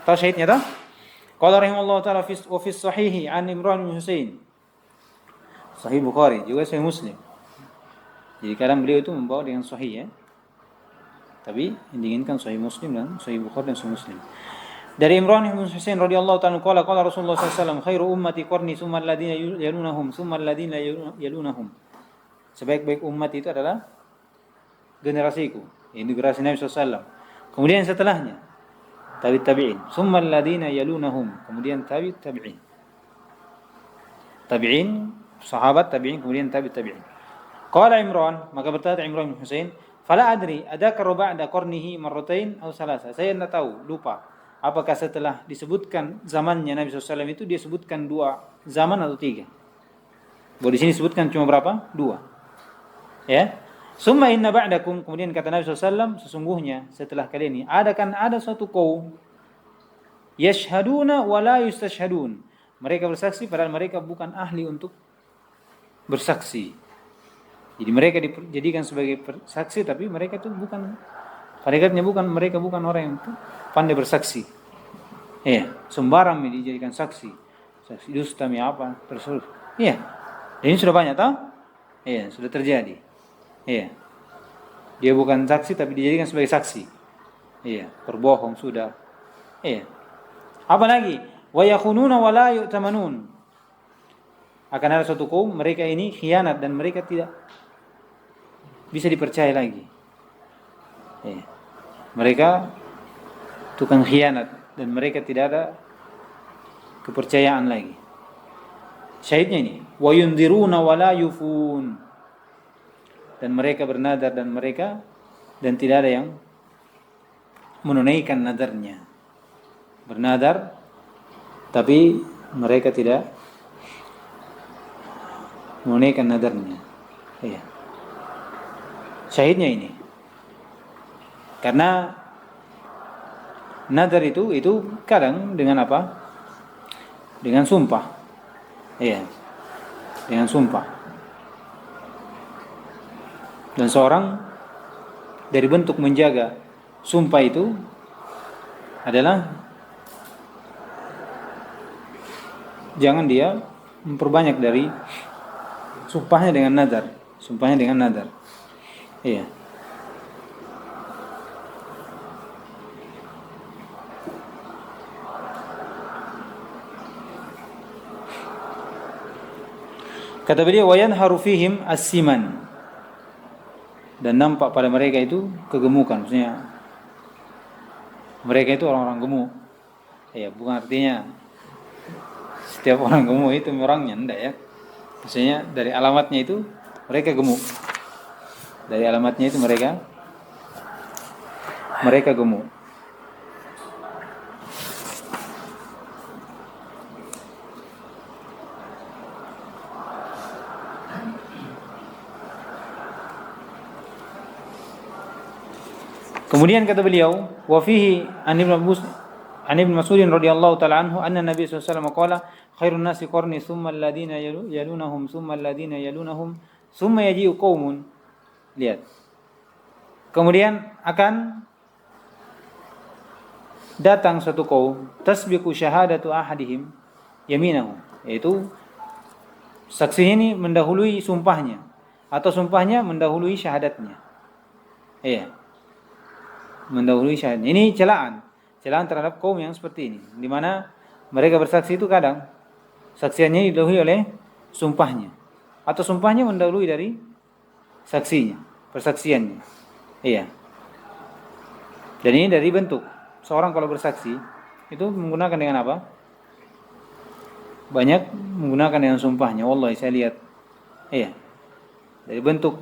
Tahu syahidnya tak? Qala rahimahullah ta'ala wa fi sahihi an Imran bin Husain. Sahih Bukhari, juga Sahih Muslim. Jadi kadang beliau itu membawa dengan sahih ya. Tapi yang diinginkan Sahih Muslim dan Sahih Bukhari dan Sahih Muslim. Dari Imran bin Husain radhiyallahu ta'ala qala Rasulullah sallallahu alaihi wasallam khairu ummati qarni tsumma alladziina yalunahum tsumma alladziina yalunahum. Sebaik-baik umat itu adalah generasiku, ini generasi Nabi SAW. Kemudian setelahnya tabi'in, tsumma alladziina yalunahum, kemudian tabi'in. Tabi'in, sahabat tabi'in, kemudian tabi'in. Qala Imran, maka berkata Imran bin Husain, fala adri adakaru ba'da qarnihi marratain aw salasa. Saya tidak tahu, lupa. Apakah setelah disebutkan zamannya Nabi SAW itu dia sebutkan 2 zaman atau 3? Bahwa di sini sebutkan cuma berapa? 2. Ya. Summa inna ba'dakum, kemudian kata Nabi SAW, sesungguhnya setelah kalian ini ada suatu kaum yashhaduna wa la yustashhadun. Mereka bersaksi padahal mereka bukan ahli untuk bersaksi. Jadi mereka dijadikan sebagai saksi tapi mereka itu bukan, hakikatnya mereka bukan orang yang pandai bersaksi. Iya, sembarang dijadikan saksi. Saksi dusta apa terus. Iya. Ini sudah banyak tahu? Iya, sudah terjadi. Iya. Dia bukan saksi tapi dijadikan sebagai saksi. Iya, berbohong sudah. Iya. Apa lagi? Wa yakhununa wa la yu'tamanun. Akan ada suatu kaum mereka ini khianat dan mereka tidak bisa dipercaya lagi. Iya. Mereka tukang khianat dan mereka tidak ada kepercayaan lagi. Syahidnya ini, wa yunziruna wa la yufun. Dan mereka bernadar dan tidak ada yang menunaikan nadarnya. Bernadar tapi mereka tidak menunaikan nadarnya. Iya. Syahidnya ini. Karena nadar itu kadang dengan apa? Dengan sumpah. Iya. Dengan sumpah. Dan seorang dari bentuk menjaga sumpah itu adalah jangan dia memperbanyak dari sumpahnya dengan nadar. Sumpahnya dengan nadar. Iya. Kata beliau, wayanharu fihim as-siman. Dan nampak pada mereka itu kegemukan, maksudnya mereka itu orang-orang gemuk. Ya, bukan artinya setiap orang gemuk itu orangnya, enggak ya. Maksudnya dari alamatnya itu mereka gemuk. Dari alamatnya itu mereka gemuk. Kemudian kata beliau, wa fihi an Ibn Mas'ud radhiyallahu ta'ala anhu anna Nabi sallallahu alaihi wasallam qala khairun nasi qarni thumma alladhina yalunahum thumma alladhina yalunahum thumma yaji'u qaumun. Lihat. Kemudian akan datang satu kaum tasbiqu syahadatu ahadihim yaminahu, yaitu saksinya ini mendahului sumpahnya atau sumpahnya mendahului syahadatnya. Iya. Mendahului syahadatnya. Ini celaan terhadap kaum yang seperti ini, di mana mereka bersaksi itu kadang saksiannya didahului oleh sumpahnya atau sumpahnya mendahului dari saksinya, persaksiannya. Iya. Dan ini dari bentuk seorang kalau bersaksi itu menggunakan dengan apa? banyak menggunakan dengan sumpahnya. Wallahi saya lihat, iya, dari bentuk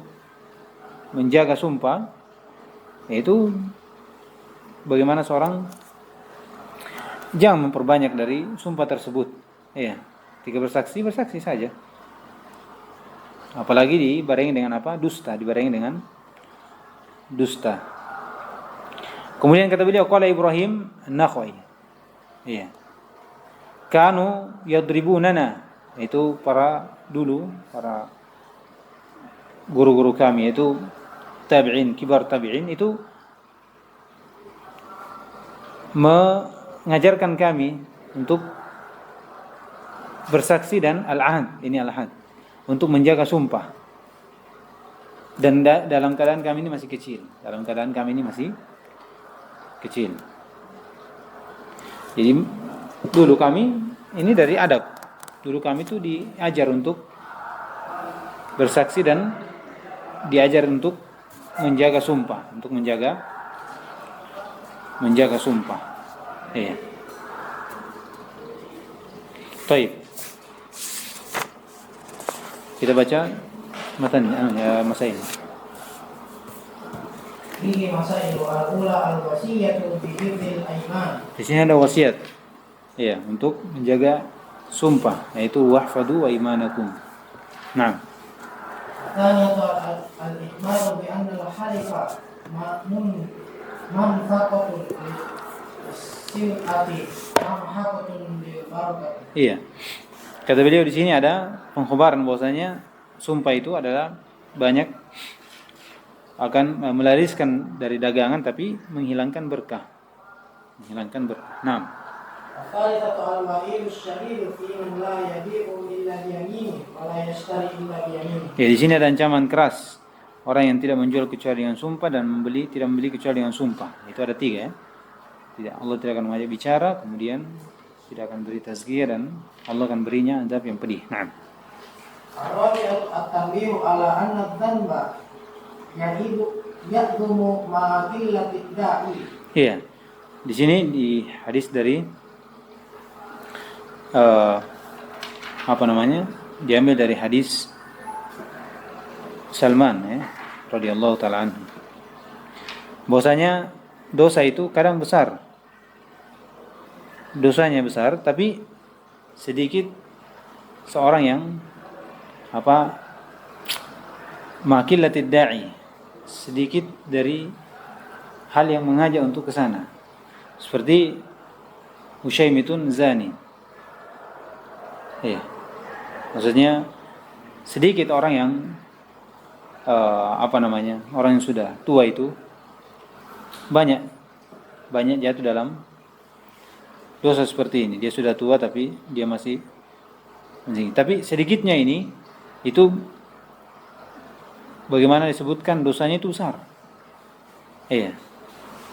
menjaga sumpah, yaitu bagaimana seorang jangan memperbanyak dari sumpah tersebut. Iya, ketika bersaksi, bersaksi saja. Apalagi dibarengi dengan apa? Dusta, dibarengi dengan dusta. Kemudian kata beliau, qala Ibrahim An-Nakhai. Iya. Kanu yadribunana, itu para guru-guru kami, itu tabi'in, kibar tabi'in, itu mengajarkan kami untuk bersaksi dan al-ahad, ini al-ahad, untuk menjaga sumpah. Dan dalam keadaan kami ini masih kecil, Jadi dulu kami ini dari adab. Dulu kami itu diajar untuk bersaksi dan diajar untuk menjaga sumpah, menjaga sumpah. Iya. Baik. Kita baca matanya masail. Fihi masailu al-ula al-wasiyatu bi hifdzil aiman. Di sini ada wasiat. Iya, untuk menjaga sumpah, yaitu wahfadu wa imanakum. Nah. Tsaniyatu al-ikmaru bi anna al-halifa manfaqatun lis-silati mahaqatun lil barakah. Iya. Kata beliau di sini ada pengkhabaran bahwasanya sumpah itu adalah banyak akan melariskan dari dagangan tapi menghilangkan berkah. Nah. Al-thalithatu al-wa'idu syadid fi man la yabi'u illa bi yaminihi wa la yashtari illa bi yaminihi. Ya, di sini ada ancaman keras. Orang yang tidak menjual kecuali dengan sumpah dan tidak membeli kecuali dengan sumpah. Itu ada 3 ya. Allah tidak akan mengajak bicara, kemudian tidak akan beri tazkiyah, dan Allah akan berinya azab yang pedih. Nah. Ar-rabi'atu at-tanbihu ala anna adh-dhanba ya'dhumu ma qillati da'i. Iya. Di sini di hadis dari diambil dari hadis Salman ya, radhiyallahu taala anhu. Bahwasanya dosa itu kadang besar. Dosanya besar tapi sedikit seorang yang maqilatid da'i, sedikit dari hal yang mengajak untuk ke sana. Seperti Ushaimitun zani. Iya. Maksudnya sedikit orang yang orang yang sudah tua itu banyak jatuh dalam dosa seperti ini. Dia sudah tua tapi dia masih menzina. Tapi sedikitnya ini itu bagaimana disebutkan dosanya itu besar. Iya.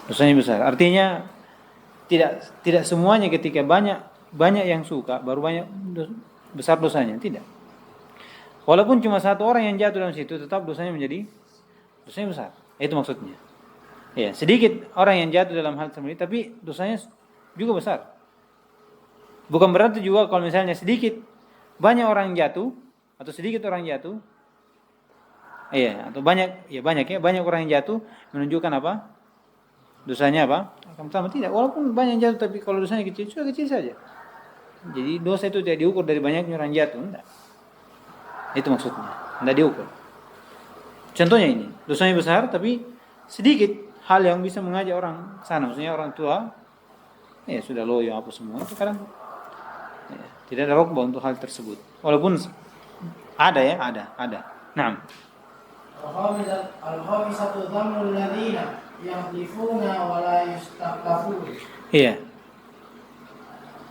Dosanya besar. Artinya tidak semuanya ketika banyak yang suka baru banyak besar dosanya, tidak. Walaupun cuma satu orang yang jatuh dalam situ, tetap dosanya besar. Itu maksudnya. Ya, sedikit orang yang jatuh dalam hal seperti ini, tapi dosanya juga besar. Bukan berarti juga kalau misalnya banyak orang jatuh atau sedikit orang jatuh, atau banyak orang yang jatuh menunjukkan apa? Dosanya apa? Akan sama, tidak. Walaupun banyak jatuh, tapi kalau dosanya kecil, sudah kecil saja. Jadi dosa itu tidak diukur dari banyaknya orang jatuh, enggak. Itu maksudnya, enggak diukur. Contohnya ini, dosanya besar tapi sedikit hal yang bisa mengajak orang sana. Maksudnya orang tua, sudah loyo apa semua, itu kadang tidak ada rokbah untuk hal tersebut. Walaupun ada. Nah. Al-khamisatu dhammul ladzina yahlifuna wa la yastaqafun. Iya.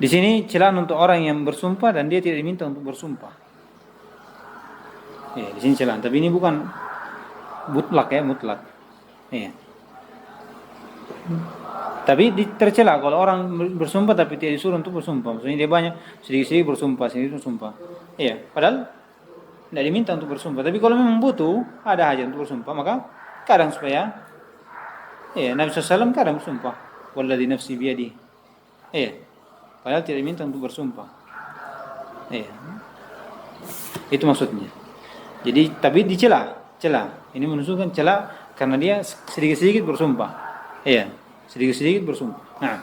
Di sini celaan untuk orang yang bersumpah dan dia tidak diminta untuk bersumpah. Di sini celaan, tapi ini bukan mutlak. Iya. Tapi tercela kalau orang bersumpah tapi tidak disuruh untuk bersumpah. Maksudnya dia banyak sedikit bersumpah, Iya, padahal tidak diminta untuk bersumpah. Tapi kalau memang butuh, ada hajat untuk bersumpah, maka kadang supaya Nabi SAW kadang bersumpah, walladzi nafsi biyadihi. Padahal tidak diminta untuk bersumpah. Iya. Itu maksudnya. Jadi tapi dicela. Ini menunjukkan cela karena dia sedikit-sedikit bersumpah. Iya, sedikit-sedikit bersumpah. Nah.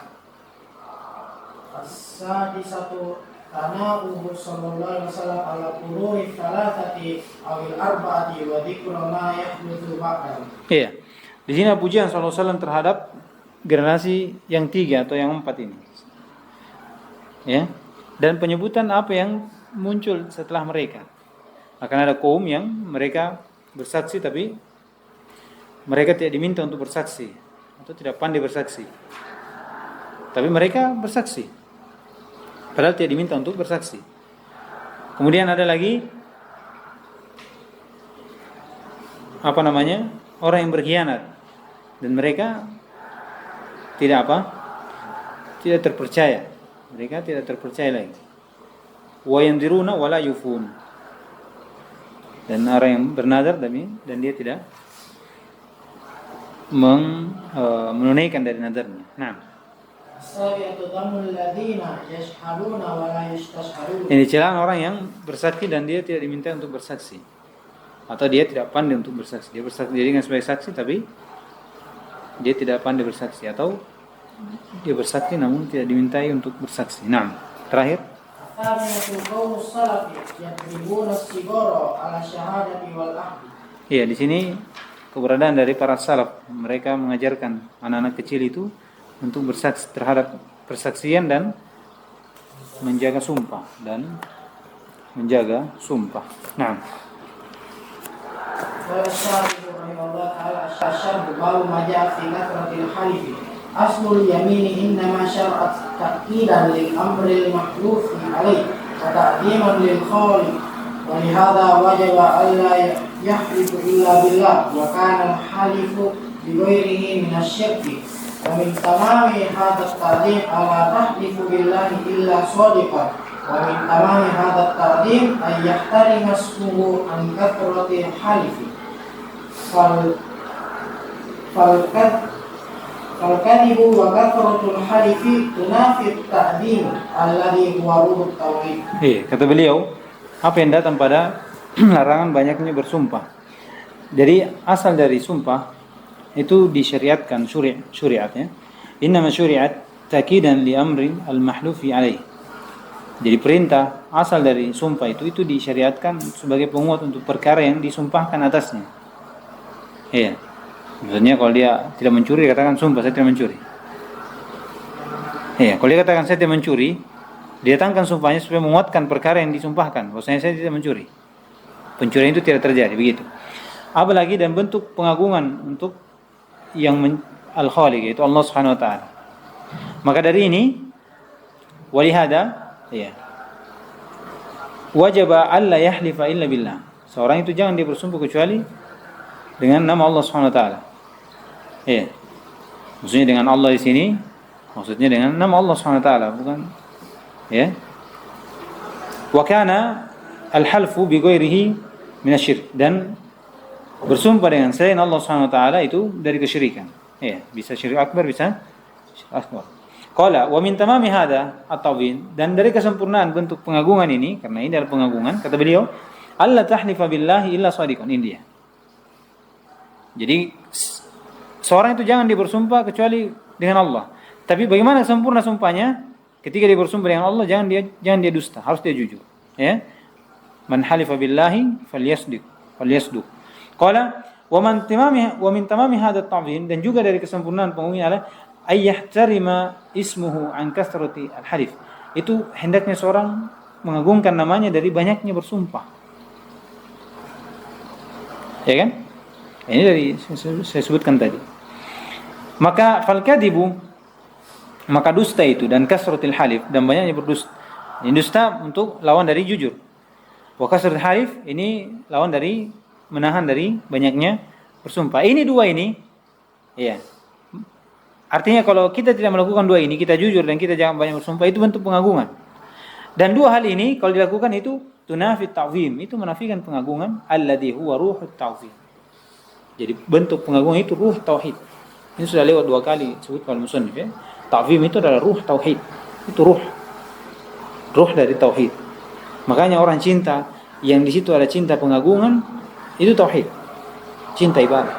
As-sadisatu tanawuhu sallallahu alaihi wasallam ala quruni thalathati awil arba'ati wa dzikru ma yahdutsu ba'da. Iya. Di sini pujian sallallahu alaihi wasallam terhadap generasi yang 3 atau yang 4 ini. Ya. Dan penyebutan apa yang muncul setelah mereka. Akan ada kaum yang mereka bersaksi tapi mereka tidak diminta untuk bersaksi atau tidak pandai bersaksi. Tapi mereka bersaksi. Padahal tidak diminta untuk bersaksi. Kemudian ada lagi orang yang berkhianat dan mereka tidak terpercaya. Mereka tidak terpercaya lagi. Wa yanziruna wala yufun. Dan orang yang bernazar dan dia tidak menunaikan dari nazarnya. Nah. Ini celaan orang yang bersaksi dan dia tidak diminta untuk bersaksi. Atau dia tidak pandai untuk bersaksi. Dia bersaksi dengan sebagai saksi tapi dia tidak pandai bersaksi atau dia bersaksi namun tidak dimintai untuk bersaksi. Nah, terakhir. Iya, di sini keberadaan dari para salaf, mereka mengajarkan anak-anak kecil itu untuk bersaksi terhadap persaksian dan menjaga sumpah Nah. Aslul yamini innama syar'at ta'kidan lil amril mahlufi alaih wa ta'ziman lil khaliq wa lihadha wajaba alla yahlifu illa billah wa kana al-halifu bi ghairihi min asy-syirki wa min tamami hadha at-ta'zim alla tahlifu billahi illa shadiqan wa min tamami hadha at-ta'zim ay yahtarima ismuhu an kathrati halifi Al-kadhibu wa kathratul halifi tunafi ta'dhim alladhi huwa ruhut tauhid. Kata beliau, apa yang datang pada larangan banyaknya bersumpah. Jadi asal dari sumpah itu disyariatkan syariatnya. Innama syuri'at takidan li amrin al-mahlufi alaih. Jadi perintah asal dari sumpah itu disyariatkan sebagai penguat untuk perkara yang disumpahkan atasnya. Iya. Maksudnya kalau dia tidak mencuri, katakan sumpah saya tidak mencuri. Kalau dia katakan saya tidak mencuri, dia datangkan sumpahnya supaya menguatkan perkara yang disumpahkan. Bahwasanya saya tidak mencuri. Pencurian itu tidak terjadi, begitu. Apalagi dan bentuk pengagungan untuk yang al-Khaliq, yaitu Allah Subhanahu wa taala. Maka dari ini walihada wajaba alla yahlifa illa billah. Seorang itu jangan dia bersumpah kecuali dengan nama Allah Subhanahu wa taala. Maksudnya dengan Allah di sini, maksudnya dengan nama Allah Subhanahu wa taala, bukan Wa kana al-halfu bi ghairihi min asy-syirk, dan bersumpah dengan selain Allah Subhanahu wa taala itu dari kesyirikan. Bisa syirik akbar, bisa syirik akbar. Qala wa min tamami hadha at-tawin, dan dari kesempurnaan bentuk pengagungan ini, karena ini adalah pengagungan, kata beliau, alla tahlifa billahi illa shadiqan, ini dia. Jadi seorang itu jangan dia bersumpah kecuali dengan Allah. Tapi bagaimana sempurna sumpahnya? Ketika dia bersumpah dengan Allah, jangan dia dusta, harus dia jujur. Man halifa billahi falyasduq. Qala wa min tamami hadha at-ta'zim, dan juga dari kesempurnaan pengagungan adalah ayyahtarima ismuhu an kathrati al-halif. Itu hendaknya seorang mengagungkan namanya dari banyaknya bersumpah. Ya kan? Ini dari saya sebutkan tadi. Maka fal-kadhibu, maka dusta itu, dan kasratul halif, dan banyaknya berdusta. Ini dusta untuk lawan dari jujur. Wa kasratul halif ini lawan dari menahan dari banyaknya bersumpah. Ini dua ini, artinya kalau kita tidak melakukan dua ini, kita jujur dan kita jangan banyak bersumpah, itu bentuk pengagungan. Dan dua hal ini kalau dilakukan itu tunafi ta'zim, itu menafikan pengagungan, alladhi huwa ruhut ta'zim. Jadi bentuk pengagungan itu ruh tauhid. Ini sudah lewat dua kali sebut oleh musannif. Ta'zim itu adalah ruh tauhid. Itu ruh dari tauhid. Makanya orang cinta yang di situ ada cinta pengagungan itu tauhid, cinta ibadah.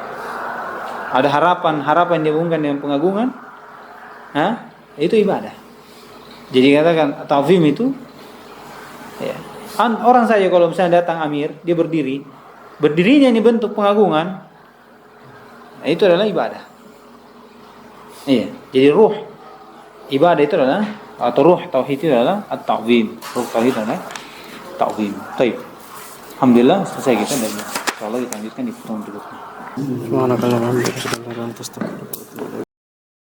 Ada harapan dihubungkan dengan pengagungan, itu ibadah. Jadi katakan ta'zim itu, ya. Orang saja kalau misalnya datang amir, dia berdirinya ini bentuk pengagungan, itu adalah ibadah. Iya, jadi ruh ibadah itu adalah, atau ruh tauhid itu adalah at-ta'zim. Ruh tauhid adalah ta'zim. Baik. Alhamdulillah selesai kita, dan insyaallah kita lanjutkan di pertemuan berikutnya. Subhanakallahumma wa bihamdika asyhadu an la ilaha illa anta astaghfiruka wa atubu ilaik.